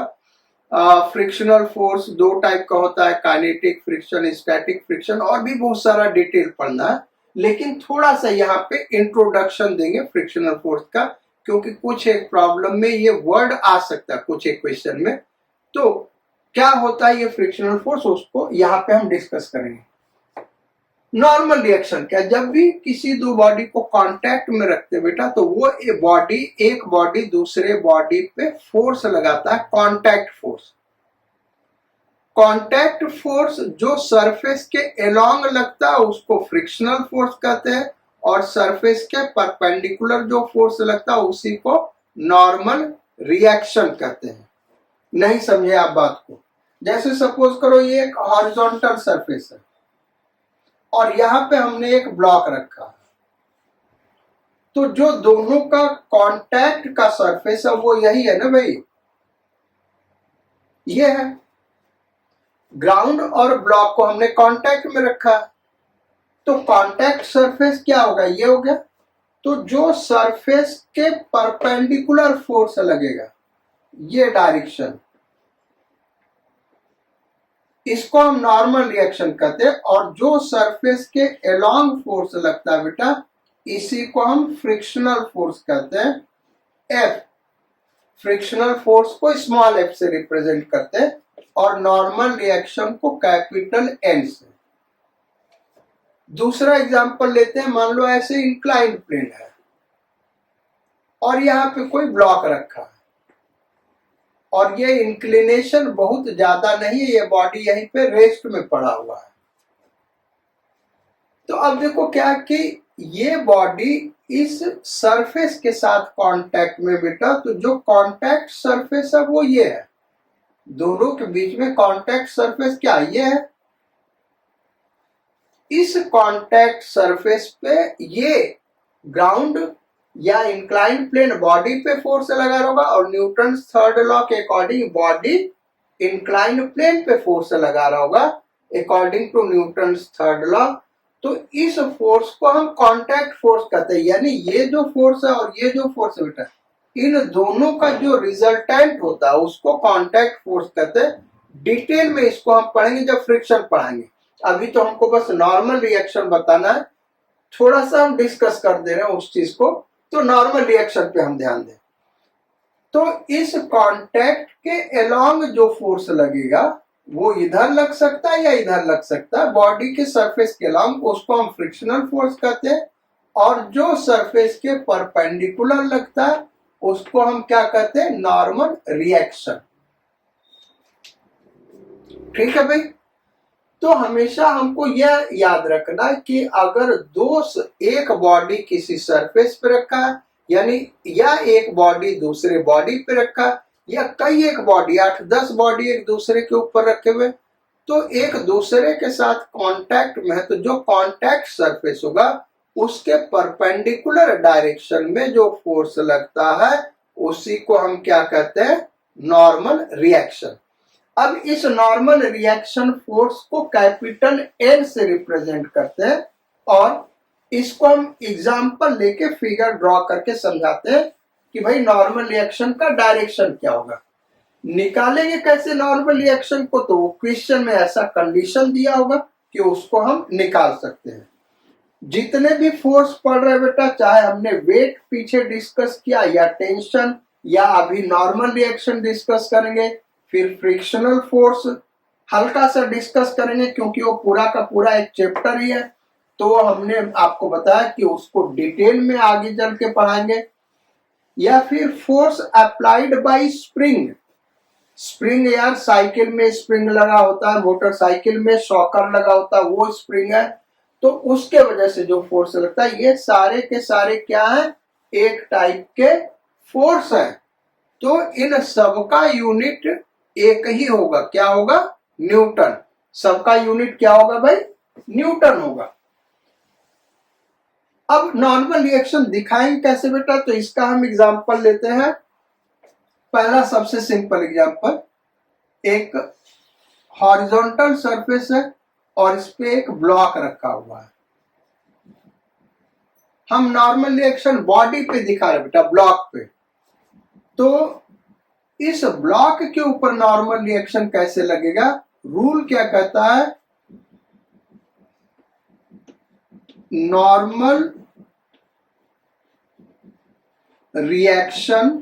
फ्रिक्शनल फोर्स दो टाइप का होता है, काइनेटिक फ्रिक्शन, स्टैटिक फ्रिक्शन, और भी बहुत सारा डिटेल पढ़ना है। लेकिन थोड़ा सा यहाँ पे इंट्रोडक्शन देंगे फ्रिक्शनल फोर्स का, क्योंकि कुछ एक प्रॉब्लम में ये वर्ड आ सकता है, कुछ एक क्वेश्चन में। तो क्या होता है ये फ्रिक्शनल फोर्स, उसको यहाँ पे हम डिस्कस करेंगे। नॉर्मल रिएक्शन क्या, जब भी किसी दो बॉडी को कांटेक्ट में रखते बेटा, तो वो एक बॉडी दूसरे बॉडी पे फोर्स लगाता है, कांटेक्ट फोर्स। कांटेक्ट फोर्स जो सरफेस के अलोंग लगता है उसको फ्रिक्शनल फोर्स कहते हैं, और सरफेस के परपेंडिकुलर जो फोर्स लगता है उसी को नॉर्मल रिएक्शन कहते हैं। नहीं समझे आप बात को? जैसे सपोज करो ये एक हॉरिजॉन्टल सरफेस है और यहां पे हमने एक ब्लॉक रखा, तो जो दोनों का कांटेक्ट का सरफेस है वो यही है ना भाई, ये है। ग्राउंड और ब्लॉक को हमने कांटेक्ट में रखा, तो कांटेक्ट सरफेस क्या होगा, ये हो गया। तो जो सरफेस के परपेंडिकुलर फोर्स लगेगा, ये डायरेक्शन, इसको हम नॉर्मल रिएक्शन कहते हैं। और जो सरफेस के अलोंग फोर्स लगता है बेटा, इसी को हम फ्रिक्शनल फोर्स कहते हैं। एफ, फ्रिक्शनल फोर्स को स्मॉल एफ से रिप्रेजेंट करते हैं और नॉर्मल रिएक्शन को कैपिटल एन से। दूसरा एग्जांपल लेते हैं, मान लो ऐसे इंक्लाइंड प्लेन है और यहाँ पे कोई ब्लॉक रखा है और ये इंक्लिनेशन बहुत ज्यादा नहीं है, ये बॉडी यहीं पे रेस्ट में पड़ा हुआ है। तो अब देखो क्या कि ये बॉडी इस सरफेस के साथ कांटेक्ट में बेटा, तो जो कांटेक्ट सरफेस है वो ये है, दोनों के बीच में कांटेक्ट सरफेस क्या, ये है। इस कांटेक्ट सरफेस पे ये ग्राउंड या इंक्लाइंड प्लेन बॉडी पे फोर्स लगा होगा और न्यूटन थर्ड लॉ के अकॉर्डिंग बॉडी इंक्लाइंड प्लेन पे फोर्स लगा रहा होगा according to Newton third law. तो इस फोर्स को हम कांटेक्ट फोर्स कहते हैं, यानी ये जो फोर्स है और ये जो फोर्स है बेटा, इन दोनों का जो रिजल्टेंट होता है उसको कांटेक्ट फोर्स कहते हैं। डिटेल में इसको हम पढ़ेंगे जब फ्रिक्शन पढ़ाएंगे, अभी तो हमको बस नॉर्मल रिएक्शन बताना है, थोड़ा सा हम डिस्कस कर दे रहे हैं उस चीज को, तो नॉर्मल रिएक्शन पे हम ध्यान दें। तो इस कांटेक्ट के अलोंग जो फोर्स लगेगा वो इधर लग सकता है या इधर लग सकता है, बॉडी के सरफेस के अलोंग, उसको हम फ्रिक्शनल फोर्स कहते हैं। और जो सरफेस के परपेंडिकुलर लगता है उसको हम क्या कहते हैं, नॉर्मल रिएक्शन। ठीक है भाई, तो हमेशा हमको यह याद रखना कि अगर एक बॉडी किसी सरफेस पे रखा है, यानी या एक बॉडी दूसरे बॉडी पे रखा, या कई एक बॉडी 8-10 बॉडी एक दूसरे के ऊपर रखे हुए, तो एक दूसरे के साथ कांटेक्ट में है, तो जो कांटेक्ट सरफेस होगा उसके परपेंडिकुलर डायरेक्शन में जो फोर्स लगता है उसी को हम क्या कहते हैं, नॉर्मल रिएक्शन। अब इस नॉर्मल रिएक्शन फोर्स को कैपिटल एन से रिप्रेजेंट करते हैं और इसको हम एग्जांपल लेके फिगर ड्रॉ करके समझाते हैं कि भाई नॉर्मल रिएक्शन का डायरेक्शन क्या होगा। निकालेंगे कैसे नॉर्मल रिएक्शन को, तो वो क्वेश्चन में ऐसा कंडीशन दिया होगा कि उसको हम निकाल सकते हैं। जितने भी फोर्स पढ़ रहे बेटा, चाहे हमने वेट पीछे डिस्कस किया या टेंशन, या अभी नॉर्मल रिएक्शन डिस्कस करेंगे, फिर फ्रिक्शनल फोर्स हल्का सा डिस्कस करेंगे क्योंकि वो पूरा का पूरा एक चैप्टर ही है, तो हमने आपको बताया कि उसको डिटेल में आगे चल के पढ़ाएंगे। या फिर force applied by spring, spring यार साइकिल में स्प्रिंग लगा होता है, मोटरसाइकिल में शॉकर लगा होता है, वो स्प्रिंग है, तो उसके वजह से जो फोर्स लगता है, ये सारे के सारे क्या है, एक टाइप के फोर्स है। तो इन सबका यूनिट एक ही होगा, क्या होगा, न्यूटन। सबका यूनिट क्या होगा भाई, न्यूटन होगा। अब नॉर्मल रिएक्शन दिखाएंगे कैसे बेटा, तो इसका हम एग्जांपल लेते हैं। पहला सबसे सिंपल एग्जांपल, एक हॉरिजॉन्टल सरफेस है और इस पे एक ब्लॉक रखा हुआ है। हम नॉर्मल रिएक्शन बॉडी पे दिखा रहे बेटा, ब्लॉक पे। तो इस ब्लॉक के ऊपर नॉर्मल रिएक्शन कैसे लगेगा? रूल क्या कहता है? Normal reaction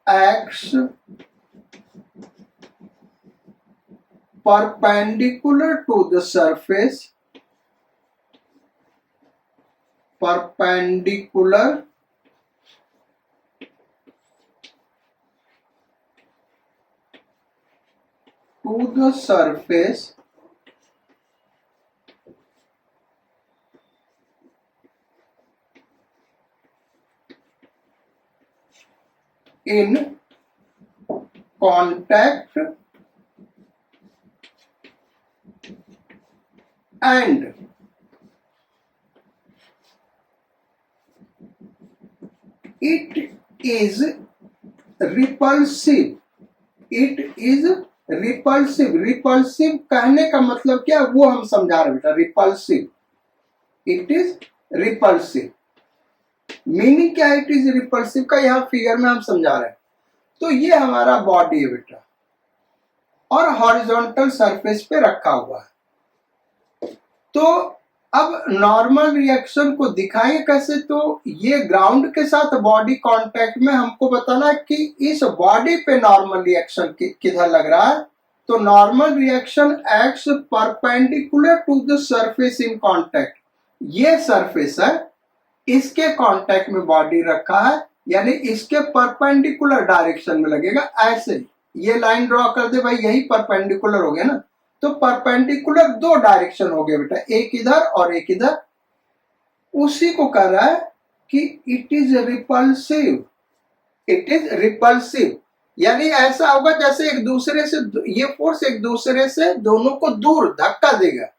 acts perpendicular to the surface, perpendicular to the surface in contact and it is repulsive. It is repulsive. Repulsive कहने का मतलब क्या, वो हम समझा रहे बेटा। repulsive, it is repulsive, meaning क्या है इट इज रिपल्सिव का, यहाँ फिगर में हम समझा रहे हैं। तो ये हमारा बॉडी है बेटा और हॉरिजॉन्टल सरफेस पे रखा हुआ है। तो अब नॉर्मल रिएक्शन को दिखाएं कैसे? तो ये ग्राउंड के साथ बॉडी कांटेक्ट में हमको बताना है कि इस बॉडी पे नॉर्मल रिएक्शन किधर लग रहा है। तो normal reaction acts perpendicular to the surface in contact. ये सरफेस है, इसके कांटेक्ट में बॉडी रखा है, यानी इसके परपेंडिकुलर डायरेक्शन में लगेगा। ऐसे ये लाइन ड्रॉ कर दे भाई, यही परपेंडिकुलर हो गया ना। तो परपेंडिकुलर दो डायरेक्शन हो गए बेटा, एक इधर और एक इधर। उसी को कह रहा है कि it is repulsive. It is repulsive यानी ऐसा होगा जैसे एक दूसरे से, ये फोर्स एक दूसरे से दोनों को दूर धक्का देगा।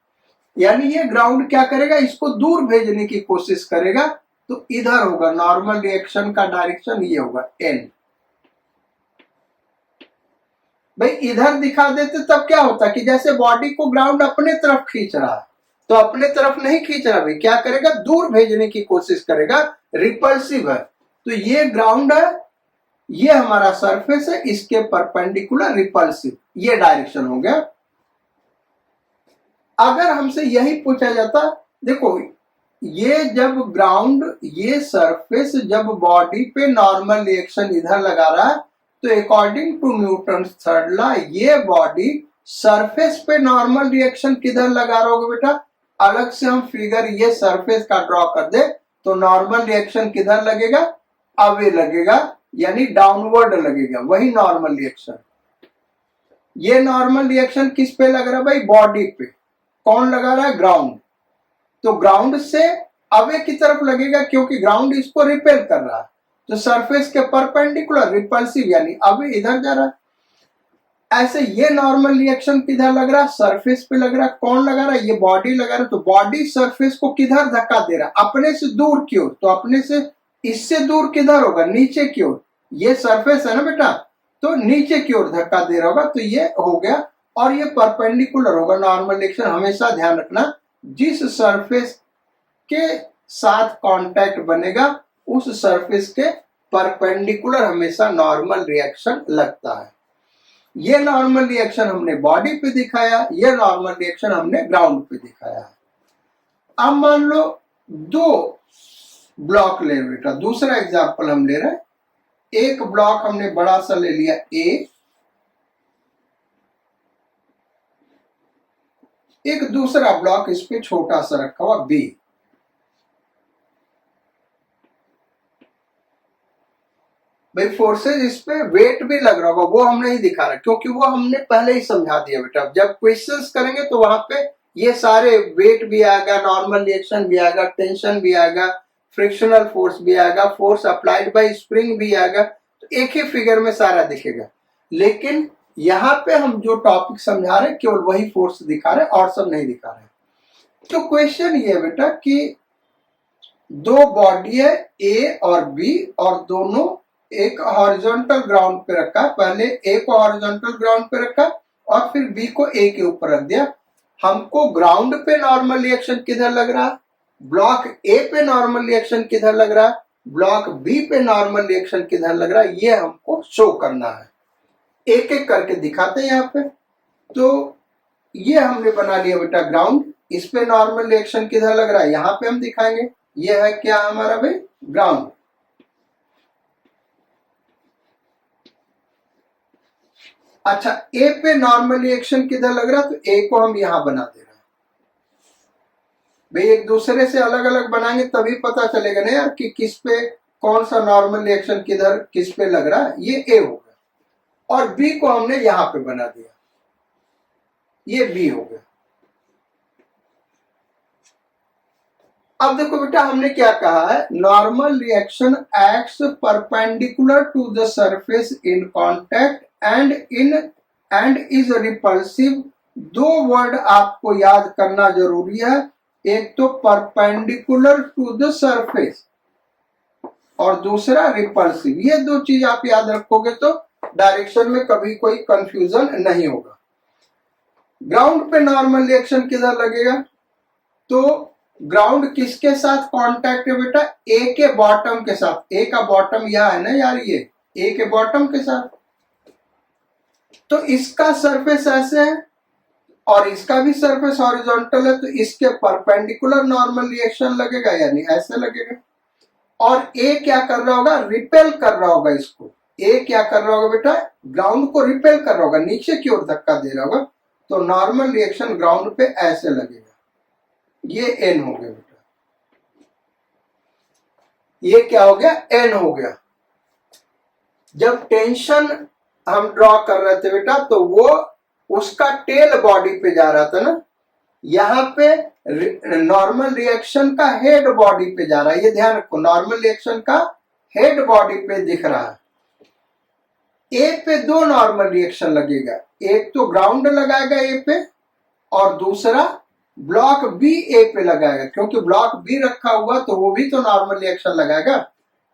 यानी ये ग्राउंड क्या करेगा, इसको दूर भेजने की कोशिश करेगा। तो इधर होगा नॉर्मल रिएक्शन का डायरेक्शन, ये होगा एन। भाई इधर दिखा देते तब क्या होता कि जैसे बॉडी को ग्राउंड अपने तरफ खींच रहा है, तो अपने तरफ नहीं खींच रहा भाई, क्या करेगा, दूर भेजने की कोशिश करेगा। रिपल्सिव है। तो ये ग्राउंड है, ये हमारा सरफेस है, इसके परपेंडिकुलर रिपल्सिव, ये डायरेक्शन हो गया। अगर हमसे यही पूछा जाता, देखो ये जब ग्राउंड, ये सरफेस जब बॉडी पे नॉर्मल रिएक्शन इधर लगा रहा है, तो according to Newton third law ये बॉडी सरफेस पे नॉर्मल रिएक्शन किधर लगा रहा होगा बेटा? अलग से हम फिगर ये सरफेस का ड्रॉ कर दे तो नॉर्मल रिएक्शन किधर लगेगा? अवे लगेगा, यानी डाउनवर्ड लगेगा, वही नॉर्मल रिएक्शन। ये नॉर्मल रिएक्शन किस पे लग रहा है भाई? बॉडी पे। कौन लगा रहा है? ग्राउंड। तो ग्राउंड से अवे की तरफ लगेगा क्योंकि ग्राउंड इसको रिपेल कर रहा है। तो सरफेस के परपेंडिकुलर रिपल्सिव यानी अवे इधर जा रहा है। ऐसे ये नॉर्मल रिएक्शन किधर लग रहा है? सरफेस पे लग रहा है। कौन लगा रहा है? ये बॉडी लगा रहा है। तो बॉडी सरफेस को किधर धक्का दे रहा है? अपने से दूर की ओर। तो अपने से इससे दूर किधर होगा? नीचे की ओर। ये सरफेस है ना बेटा, तो नीचे की ओर धक्का दे रहा होगा। तो ये हो गया और ये परपेंडिकुलर होगा नॉर्मल रिएक्शन। हमेशा ध्यान रखना, जिस सरफेस के साथ कांटेक्ट बनेगा उस सरफेस के परपेंडिकुलर हमेशा नॉर्मल रिएक्शन लगता है। ये नॉर्मल रिएक्शन हमने बॉडी पे दिखाया, ये नॉर्मल रिएक्शन हमने ग्राउंड पे दिखाया। अब मान लो दो ब्लॉक ले बेटा, दूसरा एग्जांपल हम ले रहे हैं। एक ब्लॉक हमने बड़ा सा ले लिया ए, एक दूसरा ब्लॉक इस पे छोटा सा रखा हुआ बी। भाई फोर्सेज इस पे वेट भी लग रहा होगा, वो हम नहीं दिखा रहे क्योंकि वो हमने पहले ही समझा दिया बेटा। जब क्वेश्चंस करेंगे तो वहां पे ये सारे वेट भी आएगा, नॉर्मल रिएक्शन भी आएगा, टेंशन भी आएगा, फ्रिक्शनल फोर्स भी आएगा, फोर्स अप्लाइड बाय स्प्रिंग भी आएगा। तो एक ही फिगर में सारा दिखेगा। लेकिन यहाँ पे हम जो टॉपिक समझा रहे हैं केवल वही फोर्स दिखा रहे हैं और सब नहीं दिखा रहे। तो क्वेश्चन ये है बेटा कि दो बॉडी है ए और बी और दोनों एक हॉरिजॉन्टल ग्राउंड पे रखा, पहले ए को हॉरिजॉन्टल ग्राउंड पे रखा और फिर बी को ए के ऊपर रख दिया। हमको ग्राउंड पे नॉर्मल रिएक्शन किधर लग रहा, ब्लॉक ए पे नॉर्मल रिएक्शन किधर लग रहा, ब्लॉक बी पे नॉर्मल रिएक्शन किधर लग रहा, ये हमको शो करना है। एक एक करके दिखाते हैं यहाँ पे। तो ये हमने बना लिया बेटा ग्राउंड, इस पे नॉर्मल रिएक्शन किधर लग रहा है, यहाँ पे हम दिखाएंगे। ये है क्या हमारा भाई, ग्राउंड। अच्छा, ए पे नॉर्मल रिएक्शन किधर लग रहा है, तो ए को हम यहां बना दे रहे हैं। भाई एक दूसरे से अलग अलग बनाएंगे तभी पता चलेगा ना यार कि किस पे कौन सा नॉर्मल रिएक्शन किधर किस पे लग रहा है। ये ए हो गया और बी को हमने यहां पे बना दिया, ये बी हो गया। अब देखो बेटा हमने क्या कहा है, normal reaction acts perpendicular to the surface in contact and is repulsive. दो वर्ड आपको याद करना जरूरी है, एक तो परपेंडिकुलर टू द सरफेस और दूसरा रिपल्सिव। ये दो चीज आप याद रखोगे तो डायरेक्शन में कभी कोई कंफ्यूजन नहीं होगा। ग्राउंड पे नॉर्मल रिएक्शन किधर लगेगा, तो ग्राउंड किसके साथ कांटेक्ट है बेटा, ए के बॉटम के साथ। ए का बॉटम यह है ना यार, ये ए के बॉटम के साथ। तो इसका सरफेस ऐसे है और इसका भी सरफेस हॉरिजॉन्टल है, तो इसके परपेंडिकुलर नॉर्मल रिएक्शन लगेगा, यानी ऐसे लगेगा। और ए क्या कर रहा होगा, रिपेल कर रहा होगा इसको। ए क्या कर रहा होगा बेटा, ग्राउंड को रिपेल कर रहा होगा, नीचे की ओर धक्का दे रहा होगा। तो नॉर्मल रिएक्शन ग्राउंड पे ऐसे लगेगा। ये एन हो गया बेटा, ये क्या हो गया, एन हो गया। जब टेंशन हम ड्रॉ कर रहे थे बेटा तो वो उसका टेल बॉडी पे जा रहा था ना, यहाँ पे नॉर्मल रिएक्शन का हेड बॉडी पे जा रहा है। ये ध्यान रखो, नॉर्मल रिएक्शन का हेड बॉडी पे दिख रहा है। ए पे दो नॉर्मल रिएक्शन लगेगा, एक तो ग्राउंड लगाएगा ए पे और दूसरा ब्लॉक बी ए पे लगाएगा, क्योंकि ब्लॉक बी रखा हुआ तो वो भी तो नॉर्मल रिएक्शन लगाएगा।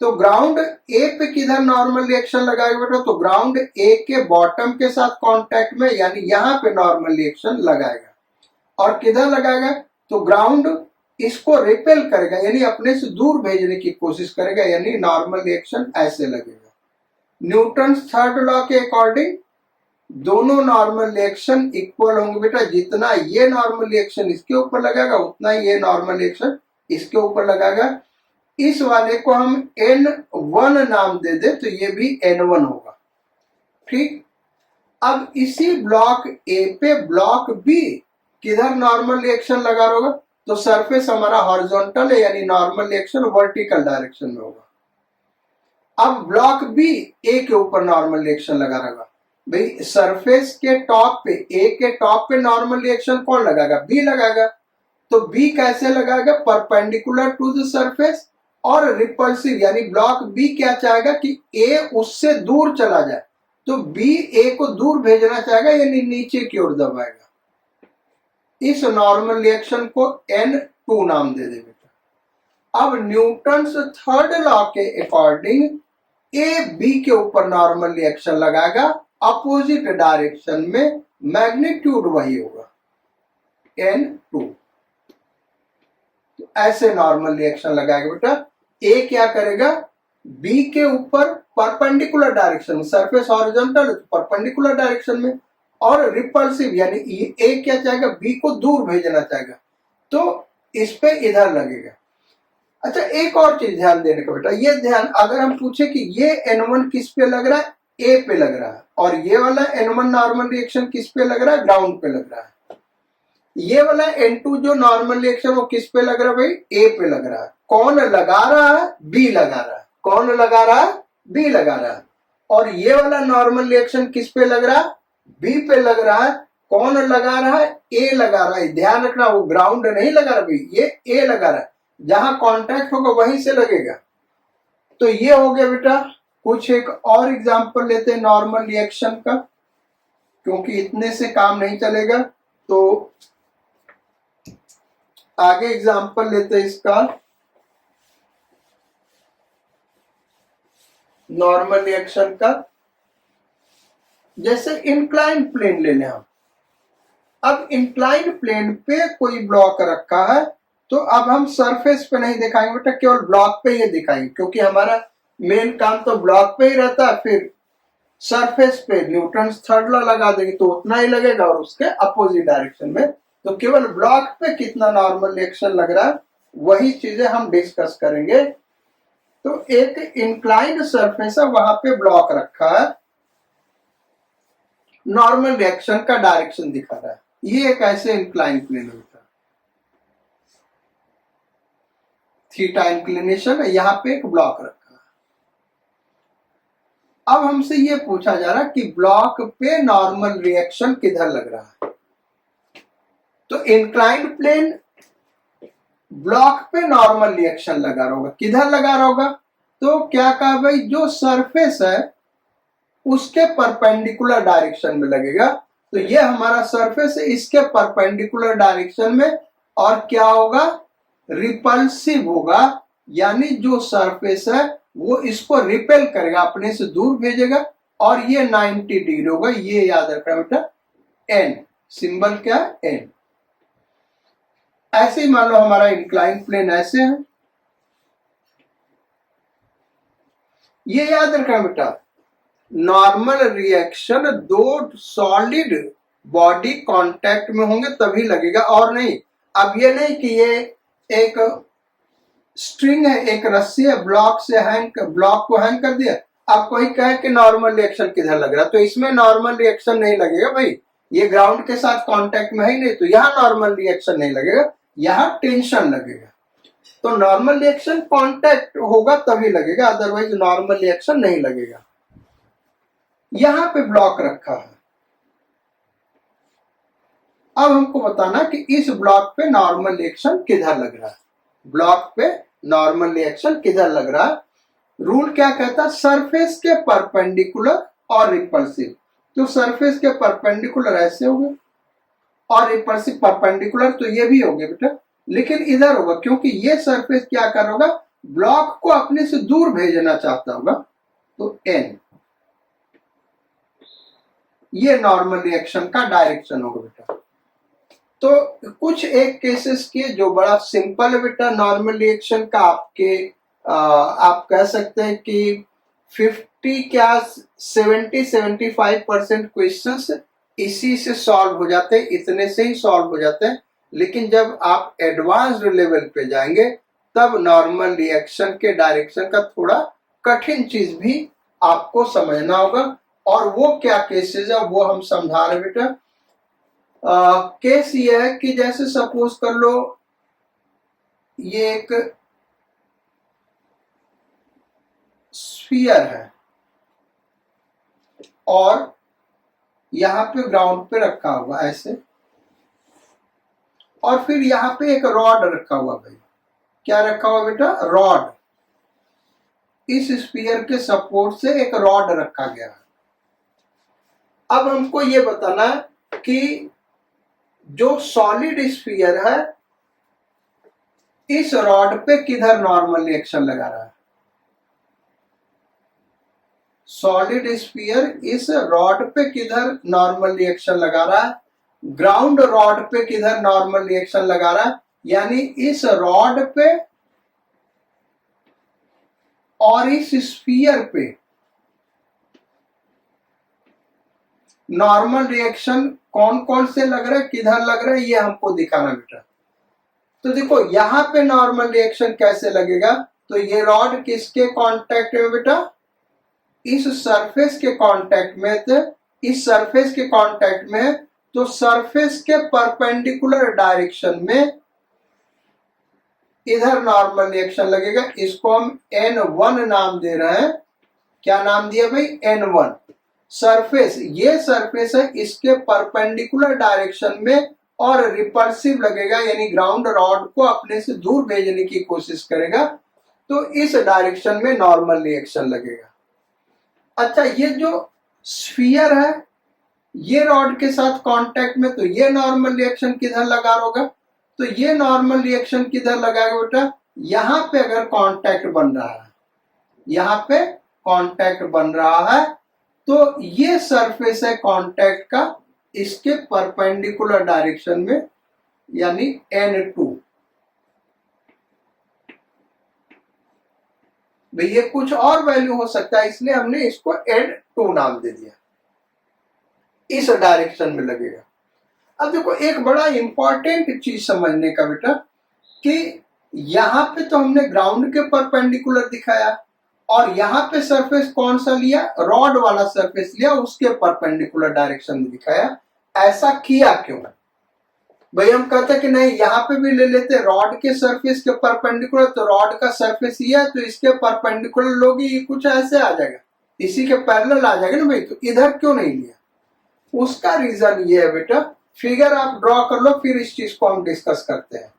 तो ग्राउंड ए पे किधर नॉर्मल रिएक्शन लगाएगा बेटा, तो ग्राउंड ए के बॉटम के साथ कांटेक्ट में, यानी यहां पे नॉर्मल रिएक्शन लगाएगा। और किधर लगाएगा, तो ग्राउंड इसको रिपेल करेगा, यानी अपने से दूर भेजने की कोशिश करेगा, यानी नॉर्मल रिएक्शन ऐसे लगेगा। न्यूटन थर्ड लॉ के अकॉर्डिंग दोनों नॉर्मल रिएक्शन इक्वल होंगे बेटा। जितना ये नॉर्मल रिएक्शन इसके ऊपर लगाएगा उतना ये नॉर्मल रिएक्शन इसके ऊपर लगाएगा। इस वाले को हम N1 नाम दे दे तो ये भी N1 होगा, ठीक। अब इसी ब्लॉक ए पे ब्लॉक बी किधर नॉर्मल रिएक्शन लगा होगा, तो सरफेस हमारा हॉरिजॉन्टल है, यानी नॉर्मल रिएक्शन वर्टिकल डायरेक्शन में होगा। अब ब्लॉक बी ए के ऊपर नॉर्मल रिएक्शन लगा रहेगा। भाई सरफेस के टॉप पे, ए के टॉप पे नॉर्मल रिएक्शन कौन लगाएगा, बी लगाएगा। तो बी कैसे लगाएगा, परपेंडिकुलर टू द सरफेस और रिपल्सिव, यानी ब्लॉक बी क्या चाहेगा कि ए उससे दूर चला जाए, तो बी ए को दूर भेजना चाहेगा, यानी नीचे की ओर दबाएगा। इस नॉर्मल रिएक्शन को N2 नाम दे दे बेटा। अब न्यूटन्स थर्ड लॉ के अकॉर्डिंग ए बी के ऊपर नॉर्मल रिएक्शन लगाएगा, अपोजिट डायरेक्शन में, मैग्नीट्यूड वही होगा N2। तो ऐसे नॉर्मल रिएक्शन लगाएगा बेटा। ए क्या करेगा, बी के ऊपर परपेंडिकुलर डायरेक्शन में, सरफेस हॉरिजॉन्टल है तो परपेंडिकुलर डायरेक्शन में, और रिपल्सिव यानी ए क्या चाहेगा, बी को दूर भेजना चाहेगा, तो इस पे इधर लगेगा। अच्छा एक और चीज ध्यान देने का बेटा, ये ध्यान, अगर हम पूछे कि ये N1 किस पे लग रहा है, ए पे लग रहा है, और ये वाला N1 नॉर्मल रिएक्शन किस पे लग रहा है, ग्राउंड पे लग रहा है। ये वाला N2 जो नॉर्मल रिएक्शन वो किस पे लग रहा है भाई, ए पे लग रहा है। कौन लगा रहा है, बी लगा रहा है। कौन लगा रहा है, बी लगा रहा है। और ये वाला नॉर्मल रिएक्शन किस पे लग रहा है, बी पे लग रहा है। कौन लगा रहा है, ए लगा रहा है। ध्यान रखना वो ग्राउंड नहीं लगा रहा भाई, ये ए लगा रहा है, जहां कांटेक्ट होगा वहीं से लगेगा। तो ये हो गया बेटा। कुछ एक और एग्जांपल लेते हैं नॉर्मल रिएक्शन का, क्योंकि इतने से काम नहीं चलेगा, तो आगे एग्जांपल लेते हैं इसका। नॉर्मल रिएक्शन का। जैसे इंक्लाइंड प्लेन ले लें हम, अब इंक्लाइंड प्लेन पे कोई ब्लॉक रखा है, तो अब हम सरफेस पे नहीं दिखाएंगे बेटा, केवल ब्लॉक पे ही दिखाएंगे, क्योंकि हमारा मेन काम तो ब्लॉक पे ही रहता है। फिर सरफेस पे न्यूटन्स थर्ड लॉ लगा देंगे तो उतना ही लगेगा, और उसके अपोजिट डायरेक्शन में। तो केवल ब्लॉक पे कितना नॉर्मल रिएक्शन लग रहा है वही चीजें हम डिस्कस करेंगे। तो एक इंक्लाइंड सरफेस है, वहां पे ब्लॉक रखा है, नॉर्मल रिएक्शन का डायरेक्शन दिखा रहा है। ये एक ऐसे इंक्लाइंड प्लेन होता है, थीटा इंक्लिनेशन है, यहाँ पे एक ब्लॉक रखा है। अब हमसे ये पूछा जा रहा है कि ब्लॉक पे नॉर्मल रिएक्शन किधर लग रहा है। तो इंक्लाइंड प्लेन ब्लॉक पे नॉर्मल रिएक्शन लगा रहा होगा, किधर लगा रहा होगा? तो क्या कहा भाई, जो सरफेस है उसके परपेंडिकुलर डायरेक्शन में लगेगा। तो ये हमारा सरफेस है, इसके परपेंडिकुलर डायरेक्शन में, और क्या होगा, रिपल्सिव होगा, यानी जो सरफेस है वो इसको रिपेल करेगा, अपने से दूर भेजेगा, और ये 90 डिग्री होगा। ये याद रखना बेटा, एन सिंबल क्या है, एन। ऐसे ही मान लो हमारा इंक्लाइन प्लेन ऐसे है, ये याद रखना बेटा, नॉर्मल रिएक्शन दो सॉलिड बॉडी कांटेक्ट में होंगे तभी लगेगा, और नहीं। अब ये नहीं कि ये एक स्ट्रिंग है, एक रस्सी है, ब्लॉक को हैंग कर दिया, अब कोई कहे कि नॉर्मल रिएक्शन किधर लग रहा है, तो इसमें नॉर्मल रिएक्शन नहीं लगेगा भाई, ये ग्राउंड के साथ कांटेक्ट में है ही नहीं, तो यहाँ नॉर्मल रिएक्शन नहीं लगेगा, यहाँ टेंशन लगेगा। तो नॉर्मल रिएक्शन कांटेक्ट होगा तभी लगेगा, अदरवाइज नॉर्मल रिएक्शन नहीं लगेगा। यहां पे ब्लॉक रखा है, अब हमको बताना कि इस ब्लॉक पे नॉर्मल रिएक्शन किधर लग रहा है। ब्लॉक पे नॉर्मल रिएक्शन किधर लग रहा है? रूल क्या कहता है, सरफेस के परपेंडिकुलर और रिपल्सिव। तो सरफेस के परपेंडिकुलर ऐसे हो गए, और रिपल्सिव परपेंडिकुलर तो ये भी हो गए बेटा, लेकिन इधर होगा, क्योंकि ये सरफेस क्या कर होगा, ब्लॉक को अपने से दूर भेजना चाहता होगा, तो एन, ये नॉर्मल रिएक्शन का डायरेक्शन होगा बेटा। तो कुछ एक केसेस के जो बड़ा सिंपल है बेटा नॉर्मल रिएक्शन का, आप कह सकते हैं कि 50 क्या 70-75% क्वेश्चंस इसी से सॉल्व हो जाते हैं, इतने से ही सॉल्व हो जाते हैं। लेकिन जब आप एडवांस्ड लेवल पे जाएंगे तब नॉर्मल रिएक्शन के डायरेक्शन का थोड़ा कठिन चीज भी आपको समझना होगा, और वो क्या केसेस है वो हम समझा रहे बेटा। केस ये है कि जैसे सपोज कर लो ये एक स्फीयर है, और यहां पे ग्राउंड पे रखा हुआ ऐसे, और फिर यहां पे एक रॉड रखा हुआ भाई, क्या रखा हुआ बेटा, रॉड। इस स्फीयर के सपोर्ट से एक रॉड रखा गया है। अब हमको ये बताना है कि जो सॉलिड स्फीयर है इस रॉड पे किधर नॉर्मल रिएक्शन लगा रहा है। सॉलिड स्फीयर इस रॉड पे किधर नॉर्मल रिएक्शन लगा रहा है, ग्राउंड रॉड पे किधर नॉर्मल रिएक्शन लगा रहा है, यानी इस रॉड पे और इस स्फीयर पे नॉर्मल रिएक्शन कौन कौन से लग रहा है, किधर लग रहा है, ये हमको दिखाना बेटा। तो देखो यहां पे नॉर्मल रिएक्शन कैसे लगेगा, तो ये रॉड किसके कांटेक्ट में बेटा, इस सरफेस के कांटेक्ट में, तो इस सरफेस के कांटेक्ट में, तो सरफेस के परपेंडिकुलर डायरेक्शन में इधर नॉर्मल रिएक्शन लगेगा। इसको हम N1 नाम दे रहे हैं, क्या नाम दिया भाई, N1। सरफेस, ये सरफेस है, इसके परपेंडिकुलर डायरेक्शन में और रिपल्सिव लगेगा, यानी ग्राउंड रॉड को अपने से दूर भेजने की कोशिश करेगा, तो इस डायरेक्शन में नॉर्मल रिएक्शन लगेगा। अच्छा, ये जो स्फीयर है ये रॉड के साथ कांटेक्ट में, तो ये नॉर्मल रिएक्शन किधर लगा होगा, तो ये नॉर्मल रिएक्शन किधर लगाएगा बेटा, यहां पे अगर कांटेक्ट बन रहा है, यहां पे कांटेक्ट बन रहा है, तो ये सरफेस है कांटेक्ट का इसके परपेंडिकुलर डायरेक्शन में, यानी N2। भाई ये कुछ और वैल्यू हो सकता है, इसलिए हमने इसको N2 नाम दे दिया, इस डायरेक्शन में लगेगा। अब देखो एक बड़ा इंपॉर्टेंट चीज समझने का बेटा, कि यहां पे तो हमने ग्राउंड के परपेंडिकुलर दिखाया, और यहाँ पे सरफेस कौन सा लिया, रॉड वाला सरफेस लिया, उसके परपेंडिकुलर डायरेक्शन में दिखाया। ऐसा किया क्यों? भाई हम कहते हैं कि नहीं, यहाँ पे भी ले लेते रॉड के सरफेस के परपेंडिकुलर, तो रॉड का सरफेस ये है तो इसके परपेंडिकुलर लोगे, ये कुछ ऐसे आ जाएगा, इसी के पैरेलल आ जाएगा ना भाई, तो इधर क्यों नहीं लिया? उसका रीजन ये है बेटा, फिगर आप ड्रॉ कर लो, फिर इस चीज को हम डिस्कस करते हैं।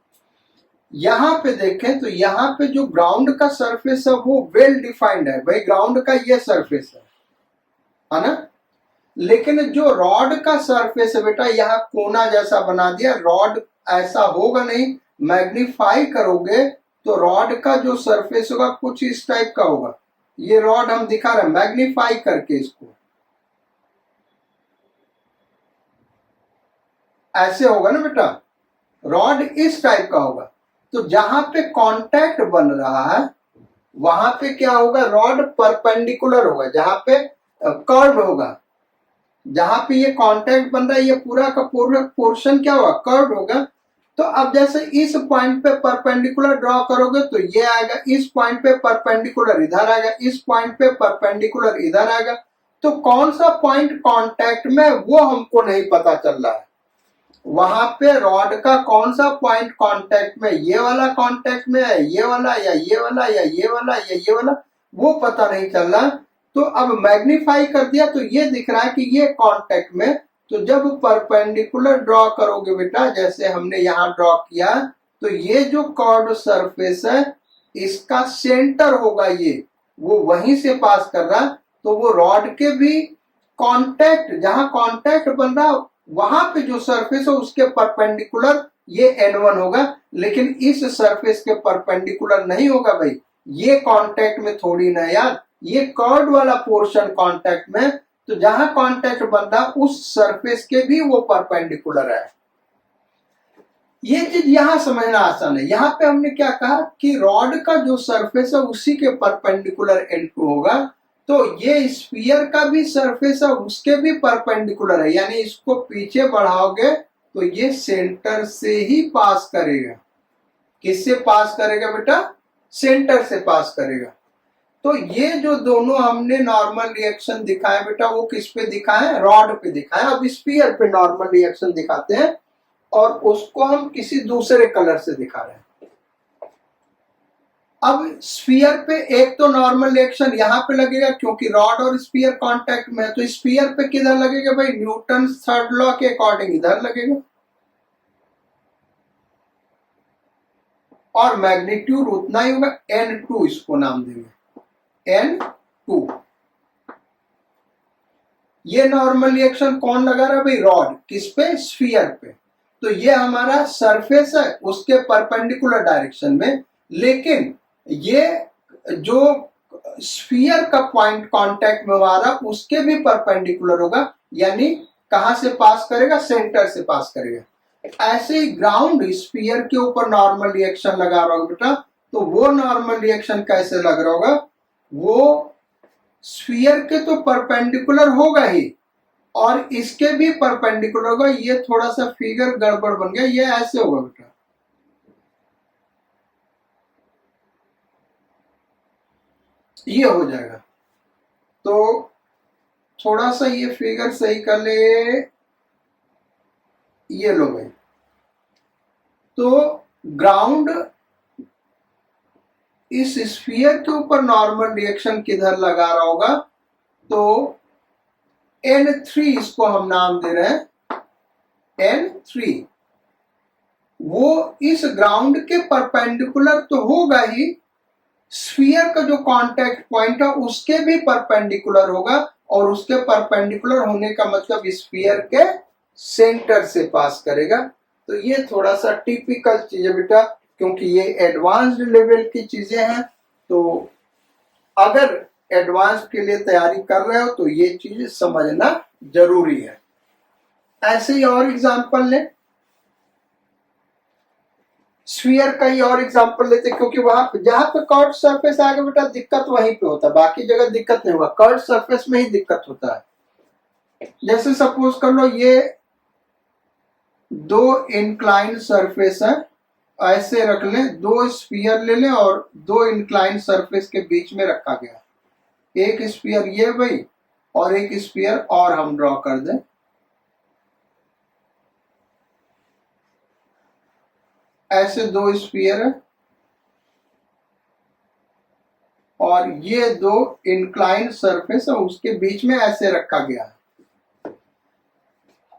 यहां पे देखें तो यहाँ पे जो ग्राउंड का सरफेस है वो वेल डिफाइंड है, भाई ग्राउंड का ये सरफेस है ना। लेकिन जो रॉड का सरफेस है बेटा, यहाँ कोना जैसा बना दिया, रॉड ऐसा होगा नहीं, मैग्नीफाई करोगे तो रॉड का जो सरफेस होगा कुछ इस टाइप का होगा। ये रॉड हम दिखा रहे हैं मैग्नीफाई करके, इसको ऐसे होगा ना बेटा, रॉड इस टाइप का होगा। तो जहां पे कांटेक्ट बन रहा है वहां पे क्या होगा, रॉड परपेंडिकुलर होगा, जहां पे कर्व होगा, जहां पे ये कांटेक्ट बन रहा है ये पूरा का पूरा पोर्शन क्या होगा, कर्व होगा। तो अब जैसे इस पॉइंट पे परपेंडिकुलर ड्रॉ करोगे तो ये आएगा, इस पॉइंट पे परपेंडिकुलर इधर आएगा, इस पॉइंट पे परपेंडिकुलर इधर आएगा। तो कौन सा पॉइंट कांटेक्ट में वो हमको नहीं पता चल रहा है, वहां पे रॉड का कौन सा पॉइंट कांटेक्ट में, ये वाला कांटेक्ट में है, ये वाला या ये वाला या ये वाला या ये वाला, वो पता नहीं चल रहा। तो अब मैग्नीफाई कर दिया तो ये दिख रहा है कि ये कांटेक्ट में। तो जब परपेंडिकुलर ड्रॉ करोगे बेटा, जैसे हमने यहाँ ड्रॉ किया, तो ये जो कर्व्ड सरफेस है इसका सेंटर होगा, ये वो वहीं से पास कर रहा, तो वो रॉड के भी कांटेक्ट, जहां कांटेक्ट बन रहा वहां पे जो सरफेस है उसके परपेंडिकुलर ये N1 होगा। लेकिन इस सरफेस के परपेंडिकुलर नहीं होगा भाई, ये कांटेक्ट में थोड़ी ना यार, ये कर्व वाला पोर्शन कांटेक्ट में, तो जहां कांटेक्ट बन रहा उस सरफेस के भी वो परपेंडिकुलर है। ये चीज यहां समझना आसान है। यहाँ पे हमने क्या कहा कि रॉड का जो सरफेस है उसी के परपेंडिकुलर N2 होगा, तो ये स्फीयर का भी सरफेस है उसके भी परपेंडिकुलर है, यानी इसको पीछे बढ़ाओगे तो ये सेंटर से ही पास करेगा। किससे पास करेगा बेटा, सेंटर से पास करेगा। तो ये जो दोनों हमने नॉर्मल रिएक्शन दिखाए बेटा, वो किस पे दिखाए, रॉड पे दिखाए। अब स्फीयर पे नॉर्मल रिएक्शन दिखाते हैं और उसको हम किसी दूसरे कलर से दिखा रहे हैं। अब स्फीयर पे एक तो नॉर्मल रिएक्शन यहां पे लगेगा क्योंकि रॉड और स्फीयर कांटेक्ट में है, तो स्फीयर पे किधर लगेगा भाई, न्यूटन थर्ड लॉ के अकॉर्डिंग इधर लगेगा, और मैग्नीट्यूड उतना ही होगा, N2 इसको नाम देंगे, N2। ये नॉर्मल रिएक्शन कौन लगा रहा है भाई, रॉड, किस पे, स्फीयर पे। तो ये हमारा सरफेस है उसके परपेंडिकुलर डायरेक्शन में, लेकिन ये जो स्फीयर का पॉइंट कांटेक्ट में आ रहा उसके भी परपेंडिकुलर होगा, यानी कहां से पास करेगा, सेंटर से पास करेगा। ऐसे ही ग्राउंड स्फीयर के ऊपर नॉर्मल रिएक्शन लगा रहा होगा बेटा, तो वो नॉर्मल रिएक्शन कैसे लग रहा होगा, वो स्फीयर के तो परपेंडिकुलर होगा ही और इसके भी परपेंडिकुलर होगा। ये थोड़ा सा फिगर गड़बड़ बन गया, ये ऐसे होगा बेटा, ये हो जाएगा। तो थोड़ा सा ये फिगर सही कर ले, ये लो भाई। तो ग्राउंड इस स्फीयर के ऊपर नॉर्मल रिएक्शन किधर लगा रहा होगा, तो N3 इसको हम नाम दे रहे हैं, N3। वो इस ग्राउंड के परपेंडिकुलर तो होगा ही, स्फीयर का जो कांटेक्ट पॉइंट है उसके भी परपेंडिकुलर होगा, और उसके परपेंडिकुलर होने का मतलब स्फीयर के सेंटर से पास करेगा। तो ये थोड़ा सा टिपिकल चीज है बेटा, क्योंकि ये एडवांस्ड लेवल की चीजें हैं। तो अगर एडवांस के लिए तैयारी कर रहे हो तो ये चीज समझना जरूरी है। ऐसे ही और एग्जाम्पल ले, स्फीयर का ही और एग्जांपल लेते हैं, क्योंकि वहां जहां पे कर्व सरफेस आएगा बेटा दिक्कत वहीं पे होता है, बाकी जगह दिक्कत नहीं होगा, कर्व सरफेस में ही दिक्कत होता है। जैसे सपोज कर लो ये दो इंक्लाइन सरफेस है, ऐसे रख लें, दो स्फीयर ले लें और दो इंक्लाइन सरफेस के बीच में रखा गया, एक स्फीयर ये भाई और एक स्फीयर और हम ड्रॉ कर दें। ऐसे दो स्फीयर है और ये दो इंक्लाइन सरफेस है, उसके बीच में ऐसे रखा गया है।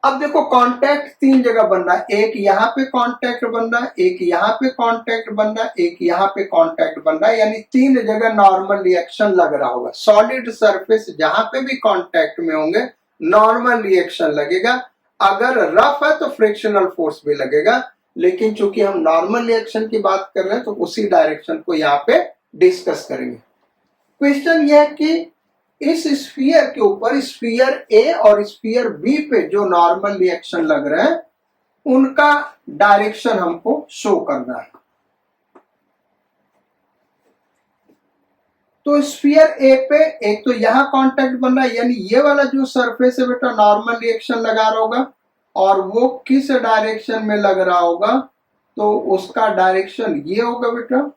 अब देखो कांटेक्ट तीन जगह बन रहा है, एक यहाँ पे कांटेक्ट बन रहा है, एक यहाँ पे कांटेक्ट बन रहा है, एक यहाँ पे कांटेक्ट बन रहा है, यानी तीन जगह नॉर्मल रिएक्शन लग रहा होगा। सॉलिड सरफेस जहां पे भी कांटेक्ट में होंगे नॉर्मल रिएक्शन लगेगा, अगर रफ है तो फ्रिक्शनल फोर्स भी लगेगा, लेकिन चूंकि हम नॉर्मल रिएक्शन की बात कर रहे हैं तो उसी डायरेक्शन को यहाँ पे डिस्कस करेंगे। क्वेश्चन यह है कि इस स्फीयर के ऊपर स्फीयर ए और स्फीयर बी पे जो नॉर्मल रिएक्शन लग रहे हैं उनका डायरेक्शन हमको शो करना है। तो स्फीयर ए पे एक तो यहां कांटेक्ट बन रहा है, यानी ये वाला जो सरफेस है बेटा नॉर्मल रिएक्शन लगा रहा होगा, और वो किस डायरेक्शन में लग रहा होगा तो उसका डायरेक्शन ये होगा बेटा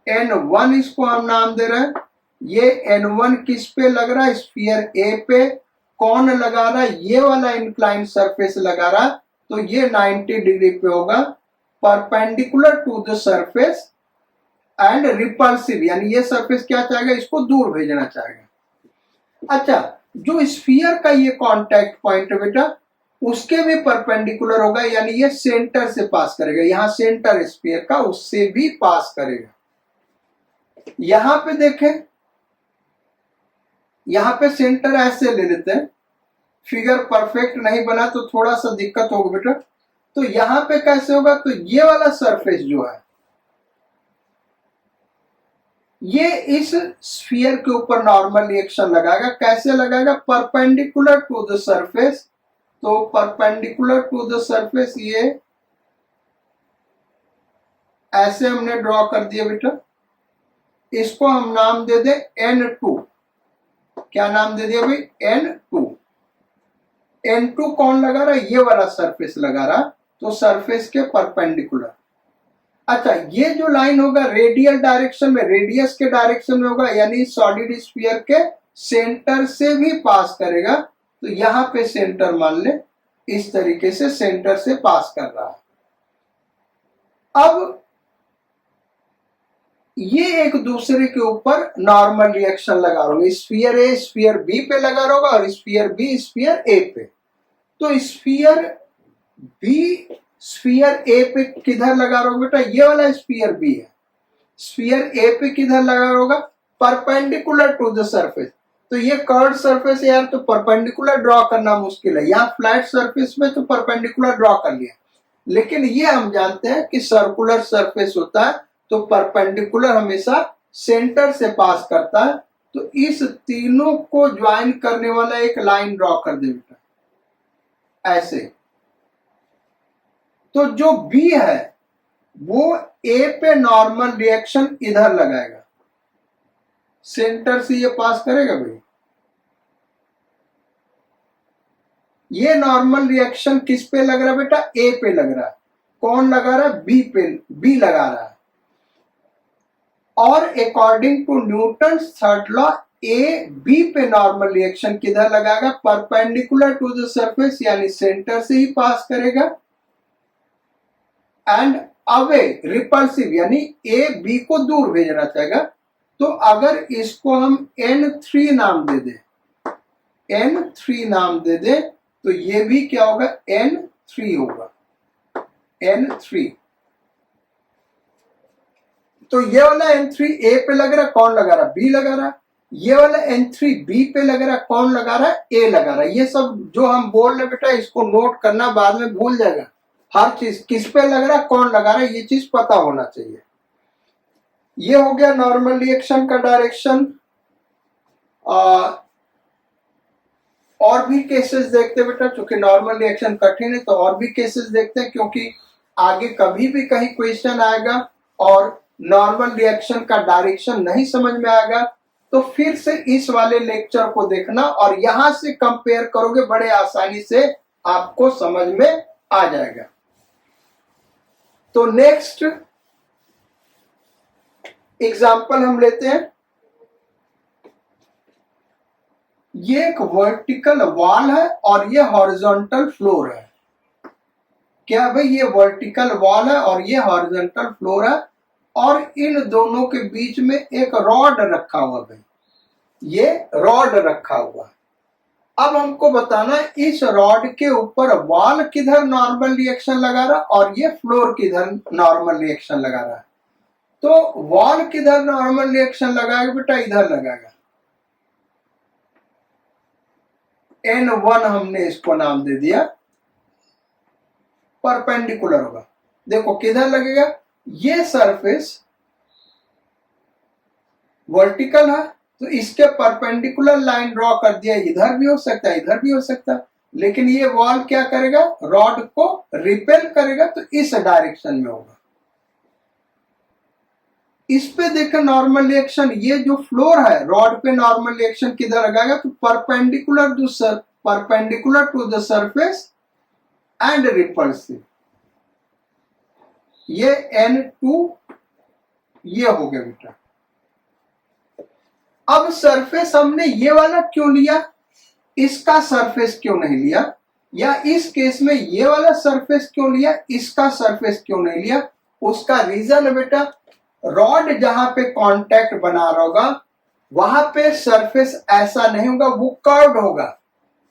N1, इसको हम नाम दे रहे हैं। ये N1 किस पे लग रहा है, स्फीयर ए पे। कौन लगा रहा है, ये वाला इंक्लाइन सरफेस लगा रहा है, तो ये 90 डिग्री पे होगा, perpendicular to the surface and repulsive, यानी ये सरफेस क्या चाहेगा, इसको दूर भेजना चाहेगा। अच्छा, जो स्फीयर का ये कांटेक्ट पॉइंट है बेटा उसके भी परपेंडिकुलर होगा, यानी ये सेंटर से पास करेगा, यहां सेंटर स्फीयर का उससे भी पास करेगा। यहां पे देखें, यहां पे सेंटर ऐसे ले लेते हैं, फिगर परफेक्ट नहीं बना तो थोड़ा सा दिक्कत होगा बेटा। तो यहां पे कैसे होगा, तो ये वाला सरफेस जो है ये इस स्फीयर के ऊपर नॉर्मल रिएक्शन लगाएगा। कैसे लगाएगा, परपेंडिकुलर टू द सरफेस। तो परपेंडिकुलर टू द सरफेस ये ऐसे हमने ड्रॉ कर दिया बेटा, इसको हम नाम दे दे N2। क्या नाम दे दिया भाई, N2। N2 कौन लगा रहा है, ये वाला सरफेस लगा रहा, तो सरफेस के परपेंडिकुलर। अच्छा, ये जो लाइन होगा रेडियल डायरेक्शन में, रेडियस के डायरेक्शन में होगा, यानी सॉलिड स्फीयर के सेंटर से भी पास करेगा। तो यहां पे सेंटर मान ले, इस तरीके से सेंटर से पास कर रहा है। अब ये एक दूसरे के ऊपर नॉर्मल रिएक्शन लगा रहा होगा, स्फीयर ए स्फीयर बी पे लगा रहा होगा और स्फीयर बी स्फीयर ए पे। तो स्फीयर बी स्फीयर ए पे किधर लगा रहा होगा बेटा, ये वाला स्फीयर बी है, स्फीयर ए पे किधर लगा रहा होगा, परपेंडिकुलर टू द सरफेस। तो ये कर्व सरफेस यार, तो परपेंडिकुलर ड्रॉ करना मुश्किल है, यहाँ फ्लैट सरफेस में तो परपेंडिकुलर ड्रॉ कर लिया, लेकिन ये हम जानते हैं कि सर्कुलर सरफेस होता है तो परपेंडिकुलर हमेशा सेंटर से पास करता है। तो इस तीनों को ज्वाइन करने वाला एक लाइन ड्रॉ कर दे बेटा ऐसे। तो जो बी है वो ए पे नॉर्मल रिएक्शन इधर लगाएगा, सेंटर से ये पास करेगा भाई। ये नॉर्मल रिएक्शन किस पे लग रहा है बेटा, ए पे लग रहा है। कौन लगा रहा है, बी पे, बी लगा रहा है। और according to Newton's third law A B पे नॉर्मल रिएक्शन किधर लगाएगा, परपेंडिकुलर टू द सरफेस, यानी सेंटर से ही पास करेगा, एंड अवे रिपल्सिव, यानी ए बी को दूर भेजना चाहेगा। तो अगर इसको हम N3 नाम दे दे, N3 नाम दे दे, तो ये भी क्या होगा, N3 होगा, N3। तो ये वाला N3 ए पे लग रहा है, कौन लगा रहा है, बी लगा रहा है। ये वाला N3 बी पे लग रहा है, कौन लगा रहा है, ए लगा रहा है। ये सब जो हम बोल रहे बेटा इसको नोट करना, बाद में भूल जाएगा। हर चीज किस पे लग रहा है, कौन लगा रहा है, ये चीज पता होना चाहिए। ये हो गया नॉर्मल रिएक्शन का डायरेक्शन। और भी केसेस देखते बेटा, चूंकि नॉर्मल रिएक्शन कठिन है तो और भी केसेस देखते हैं, क्योंकि आगे कभी भी कहीं क्वेश्चन आएगा और नॉर्मल रिएक्शन का डायरेक्शन नहीं समझ में आएगा तो फिर से इस वाले लेक्चर को देखना और यहां से कंपेयर करोगे, बड़े आसानी से आपको समझ में आ जाएगा। तो नेक्स्ट एग्जाम्पल हम लेते हैं। ये एक वर्टिकल वॉल है और ये हॉरिजॉन्टल फ्लोर है। क्या भाई, ये वर्टिकल वॉल है और ये हॉरिजॉन्टल फ्लोर है और इन दोनों के बीच में एक रॉड रखा हुआ भाई, ये रॉड रखा हुआ है। अब हमको बताना इस रॉड के ऊपर वॉल किधर नॉर्मल रिएक्शन लगा रहा और ये फ्लोर किधर नॉर्मल रिएक्शन लगा रहा है। तो वॉल किधर नॉर्मल रिएक्शन लगाएगा बेटा, इधर लगाएगा। N1 हमने इसको नाम दे दिया, परपेंडिकुलर होगा। देखो किधर लगेगा, ये सरफेस वर्टिकल है तो इसके परपेंडिकुलर लाइन ड्रॉ कर दिया, इधर भी हो सकता है इधर भी हो सकता है, लेकिन ये वॉल क्या करेगा, रॉड को रिपेल करेगा तो इस डायरेक्शन में होगा। इस पे देखो नॉर्मल रिएक्शन, ये जो फ्लोर है रॉड पे नॉर्मल रिएक्शन किधर लगाएगा, तो perpendicular to the surface and repulsive. ये N2 ये हो गया बेटा। अब सरफेस हमने ये वाला क्यों लिया, इसका सरफेस क्यों नहीं लिया, या इस केस में ये वाला सरफेस क्यों लिया, इसका सरफेस क्यों नहीं लिया। उसका रीजन बेटा, रॉड जहां पे कांटेक्ट बना रहा होगा वहां पे सरफेस ऐसा नहीं होगा, वो कर्व्ड होगा।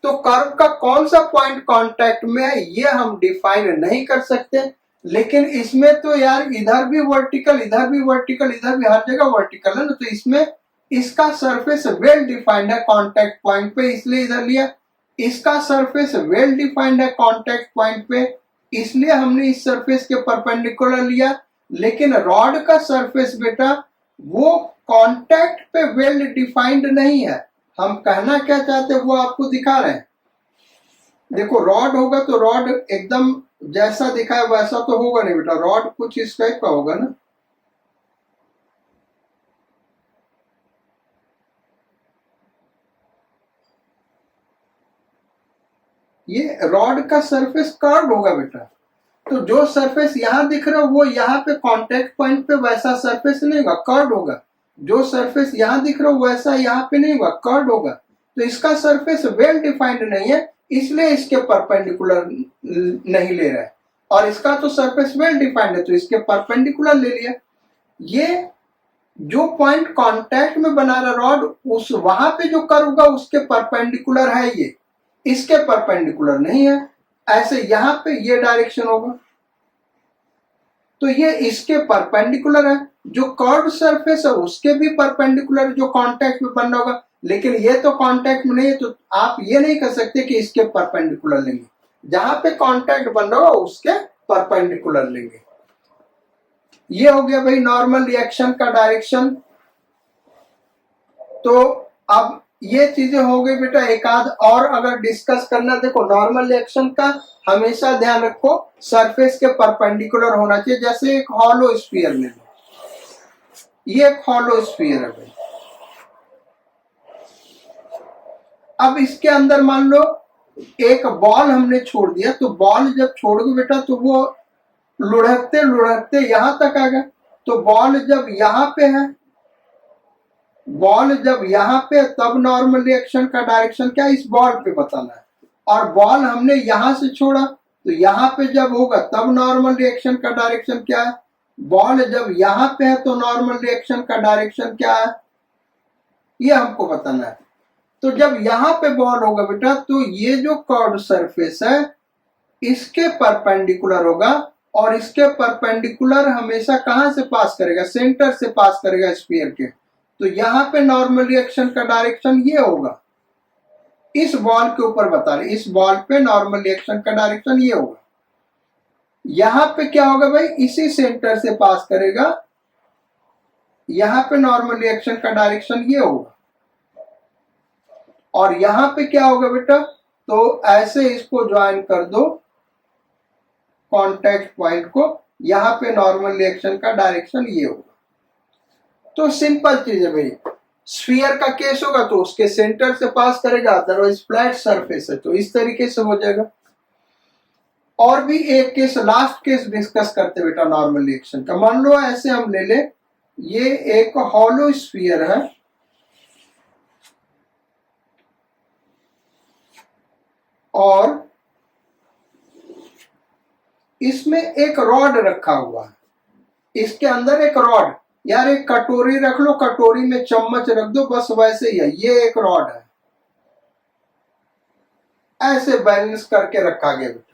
तो कर्व का कौन सा पॉइंट कांटेक्ट में है ये हम डिफाइन नहीं कर सकते, लेकिन इसमें तो यार इधर भी वर्टिकल इधर भी वर्टिकल इधर भी हर जगह वर्टिकल है ना, तो इसमें इसका सरफेस वेल डिफाइंड है कांटेक्ट पॉइंट पे, इसलिए इधर लिया। इसका सरफेस वेल डिफाइंड है कांटेक्ट पॉइंट पे, इसलिए हमने इस सरफेस के परपेंडिकुलर लिया। लेकिन रॉड का सरफेस बेटा वो कांटेक्ट पे वेल डिफाइंड नहीं है। हम कहना क्या चाहते हैं वो आपको दिखा रहे हैं। देखो रॉड होगा तो रॉड एकदम जैसा दिखा है वैसा तो होगा नहीं बेटा, रॉड कुछ इस टाइप का होगा ना। ये रॉड का सरफेस कर्व होगा बेटा, तो जो सरफेस यहां दिख रहा है वो यहाँ पे कांटेक्ट पॉइंट पे वैसा सरफेस नहीं होगा, कर्व होगा। जो सरफेस यहां दिख रहा है वैसा यहाँ पे नहीं होगा, कर्व होगा। तो इसका सरफेस वेल डिफाइंड नहीं है, इसलिए इसके परपेंडिकुलर नहीं ले रहा है, और इसका तो सरफेस वेल डिफाइंड है तो इसके परपेंडिकुलर ले लिया। ये जो पॉइंट कांटेक्ट में बना रहा रॉड उस वहां पे जो कर्व होगा उसके परपेंडिकुलर है, ये इसके परपेंडिकुलर नहीं है। ऐसे यहां पे ये डायरेक्शन होगा तो ये इसके परपेंडिकुलर है, जो कर्व सरफेस है उसके भी परपेंडिकुलर जो कांटेक्ट में बन रहा होगा, लेकिन ये तो कांटेक्ट में नहीं है तो आप ये नहीं कर सकते कि इसके परपेंडिकुलर लेंगे, जहां पे कांटेक्ट बन रहा होगा उसके परपेंडिकुलर लेंगे। ये हो गया भाई नॉर्मल रिएक्शन का डायरेक्शन। तो अब ये चीजें हो गई बेटा, एक आध और अगर डिस्कस करना, देखो नॉर्मल रिएक्शन का हमेशा ध्यान रखो सरफेस के परपेंडिकुलर होना चाहिए। जैसे एक हॉलो स्फीयर ले लो, ये एक हॉलो स्फीयर है भाई। अब इसके अंदर मान लो एक बॉल हमने छोड़ दिया, तो बॉल जब छोड़ोगे बेटा तो वो लुढ़कते लुढ़कते यहां तक आएगा। तो बॉल जब यहाँ पे है, बॉल जब यहाँ पे तब नॉर्मल रिएक्शन का डायरेक्शन क्या इस बॉल पे बताना है, और बॉल हमने यहां से छोड़ा तो यहाँ पे जब होगा तब नॉर्मल रिएक्शन का डायरेक्शन क्या है। बॉल जब यहाँ पे है तो नॉर्मल रिएक्शन का डायरेक्शन क्या है ये हमको बताना है। तो जब यहाँ पे बॉल होगा बेटा तो ये जो कर्व सरफेस है इसके परपेंडिकुलर होगा, और इसके परपेंडिकुलर हमेशा कहां से पास करेगा, सेंटर से पास करेगा स्फीयर के। तो यहाँ पे नॉर्मल रिएक्शन का डायरेक्शन ये होगा, इस बॉल के ऊपर बता रहे, इस बॉल पे नॉर्मल रिएक्शन का डायरेक्शन ये होगा। यहाँ पे क्या होगा भाई, इसी सेंटर से पास करेगा यहां पे नॉर्मल रिएक्शन का डायरेक्शन ये होगा, और यहां पे क्या होगा बेटा, तो ऐसे इसको ज्वाइन कर दो कांटेक्ट पॉइंट को, यहां पे नॉर्मल रिएक्शन का डायरेक्शन ये होगा। तो सिंपल चीज है भाई, स्फीयर का केस होगा तो उसके सेंटर से पास करेगा, अदरवाइज फ्लैट सरफेस है तो इस तरीके से हो जाएगा। और भी एक केस, लास्ट केस डिस्कस करते बेटा नॉर्मल रिएक्शन का। मान लो ऐसे हम ले ले, ये एक हॉलो स्फीयर है और इसमें एक रॉड रखा हुआ है, इसके अंदर एक रॉड, यार एक कटोरी रख लो, कटोरी में चम्मच रख दो, बस वैसे ही है, ये एक रॉड है, ऐसे बैलेंस करके रखा गया बेटा।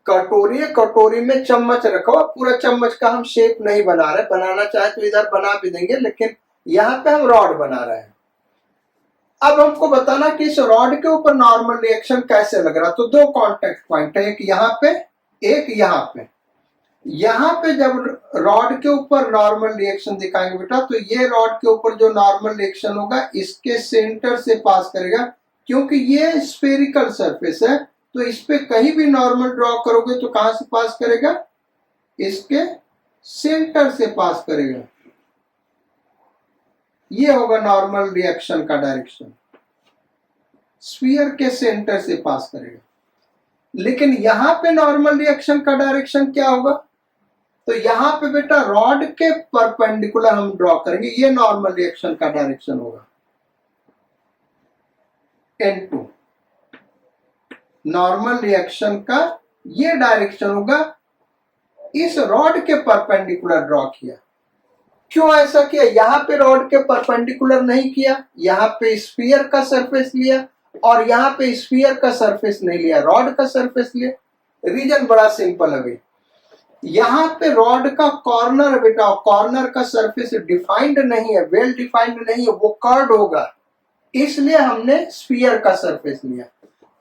कटोरी है, कटोरी में चम्मच रखा हुआ, पूरा चम्मच का हम शेप नहीं बना रहे, बनाना चाहे तो इधर बना भी देंगे, लेकिन यहां पे हम रॉड बना रहे हैं। अब हमको बताना कि इस रॉड के ऊपर नॉर्मल रिएक्शन कैसे लग रहा। तो दो कांटेक्ट पॉइंट है, एक यहाँ पे, एक यहाँ पे। यहाँ पे जब रॉड के ऊपर नॉर्मल रिएक्शन दिखाएंगे बेटा, तो ये रॉड के ऊपर जो नॉर्मल रिएक्शन होगा इसके सेंटर से पास करेगा, क्योंकि ये स्फेरिकल सरफेस है, तो इस पे कहीं भी नॉर्मल ड्रॉ करोगे तो कहां से पास करेगा, इसके सेंटर से पास करेगा। ये होगा नॉर्मल रिएक्शन का डायरेक्शन, स्फीयर के सेंटर से पास करेगा। लेकिन यहां पे नॉर्मल रिएक्शन का डायरेक्शन क्या होगा, तो यहां पे बेटा रॉड के परपेंडिकुलर हम ड्रॉ करेंगे, ये नॉर्मल रिएक्शन का डायरेक्शन होगा, N2। नॉर्मल रिएक्शन का ये डायरेक्शन होगा, इस रॉड के परपेंडिकुलर ड्रॉ किया। क्यों ऐसा किया, यहां पे रॉड के परपेंडिकुलर नहीं किया, यहां पे स्फीयर का सरफेस लिया, और यहां पे स्फीयर का सरफेस नहीं लिया, रॉड का सरफेस लिया। रीजन बड़ा सिंपल है भाई, यहां पे रॉड का कॉर्नर है बेटा, कॉर्नर का सरफेस डिफाइंड नहीं है, वेल डिफाइंड नहीं है, वो कर्व्ड होगा, इसलिए हमने स्फीयर का सरफेस लिया।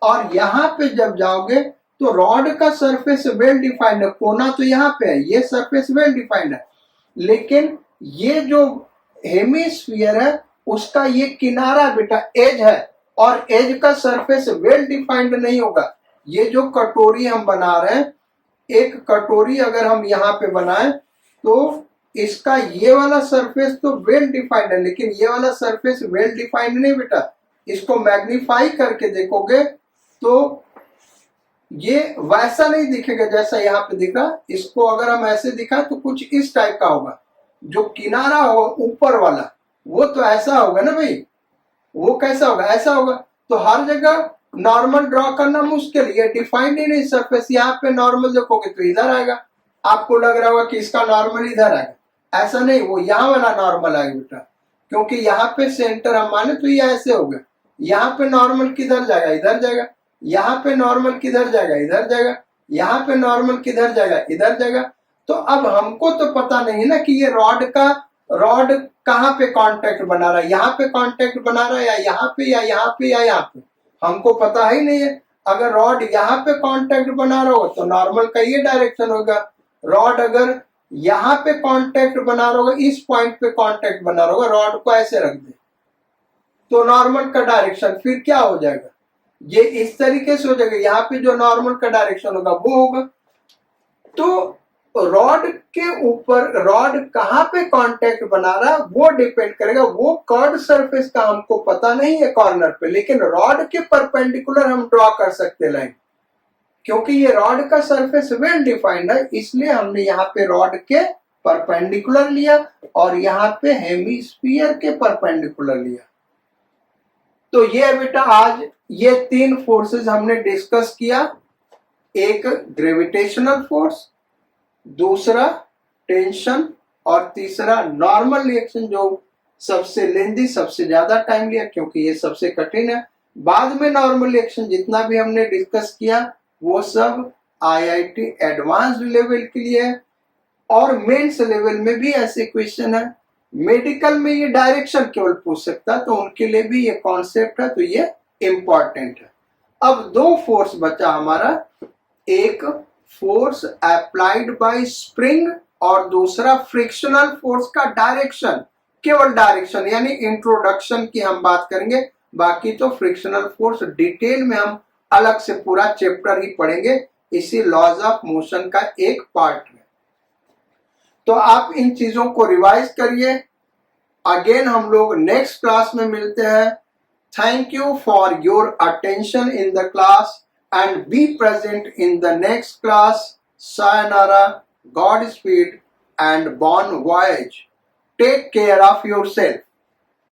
और यहां पे जब जाओगे तो रॉड का सरफेस वेल डिफाइंड है, कोना तो यहां पे है, ये सरफेस वेल डिफाइंड है, लेकिन ये जो हेमिस्फीयर है उसका ये किनारा बेटा एज है, और एज का सरफेस वेल डिफाइंड नहीं होगा। ये जो कटोरी हम बना रहे हैं, एक कटोरी अगर हम यहाँ पे बनाएं तो इसका ये वाला सरफेस तो वेल डिफाइंड है, लेकिन ये वाला सरफेस वेल डिफाइंड नहीं बेटा। इसको मैग्नीफाई करके देखोगे तो ये वैसा नहीं दिखेगा जैसा यहाँ पे दिख रहा। इसको अगर हम ऐसे दिखा तो कुछ इस टाइप का होगा, जो किनारा होगा ऊपर वाला वो तो ऐसा होगा ना भाई, वो कैसा होगा, ऐसा होगा। तो हर जगह नॉर्मल ड्रॉ करना मुश्किल, ये डिफाइंड ही नहीं सरफेस। यहाँ पे नॉर्मल देखोगे तो इधर आएगा, आपको लग रहा होगा कि इसका नॉर्मल इधर आएगा, ऐसा नहीं, वो यहाँ वाला नॉर्मल आएगा बेटा, क्योंकि यहाँ पे सेंटर हम माने तो ये ऐसे होगा। यहाँ पे नॉर्मल किधर जाएगा, इधर जाएगा, यहाँ पे नॉर्मल किधर जाएगा, इधर जाएगा, यहाँ पे नॉर्मल किधर जाएगा, इधर जाएगा। तो अब हमको तो पता नहीं ना कि ये रॉड कहाँ पे कांटेक्ट बना रहा है, यहाँ पे कांटेक्ट बना रहा है या यहाँ पे या यहाँ पे या यहाँ पे, हमको पता ही नहीं है। अगर रॉड यहाँ पे कांटेक्ट बना रहा हो तो नॉर्मल का ये डायरेक्शन होगा, रॉड अगर यहाँ पे कांटेक्ट बना रहा होगा, इस पॉइंट पे कांटेक्ट बना रहा होगा, रॉड को ऐसे रख दे तो नॉर्मल का डायरेक्शन फिर क्या हो जाएगा, ये इस तरीके से हो जाएगा। यहाँ पे जो नॉर्मल का डायरेक्शन होगा वो होगा। तो रॉड के ऊपर रॉड कहाँ पे कांटेक्ट बना रहा है वो डिपेंड करेगा, वो कर्व सरफेस का हमको पता नहीं है कॉर्नर पे, लेकिन रॉड के परपेंडिकुलर हम ड्रॉ कर सकते लाइन, क्योंकि ये रॉड का सरफेस वेल डिफाइंड है, इसलिए हमने यहाँ पे रॉड के परपेंडिकुलर लिया और यहाँ पे हेमिस्फीयर के परपेंडिकुलर लिया। तो ये बेटा आज ये तीन फोर्सेस हमने डिस्कस किया, एक ग्रेविटेशनल फोर्स, दूसरा टेंशन, और तीसरा नॉर्मल रिएक्शन, जो सबसे लेंदी, सबसे ज्यादा टाइम लिया क्योंकि ये सबसे कठिन है। बाद में नॉर्मल रिएक्शन जितना भी हमने डिस्कस किया वो सब आईआईटी एडवांस्ड लेवल के लिए है, और मेंस लेवल में भी ऐसे क्वेश्चन है। मेडिकल में ये डायरेक्शन केवल पूछ सकता है, तो उनके लिए भी ये कॉन्सेप्ट है, तो ये इंपॉर्टेंट है। अब दो फोर्स बचा हमारा, एक फोर्स अप्लाइड बाय स्प्रिंग और दूसरा फ्रिक्शनल फोर्स का डायरेक्शन, केवल डायरेक्शन यानी इंट्रोडक्शन की हम बात करेंगे, बाकी तो फ्रिक्शनल फोर्स डिटेल में हम अलग से पूरा चैप्टर ही पढ़ेंगे, इसी लॉज ऑफ मोशन का एक पार्ट में। तो आप इन चीजों को रिवाइज करिए। अगेन हम लोग नेक्स्ट क्लास में मिलते हैं। Thank you for your attention in the class and be present in the next class. Sayonara, godspeed and bon voyage. Take care of your self.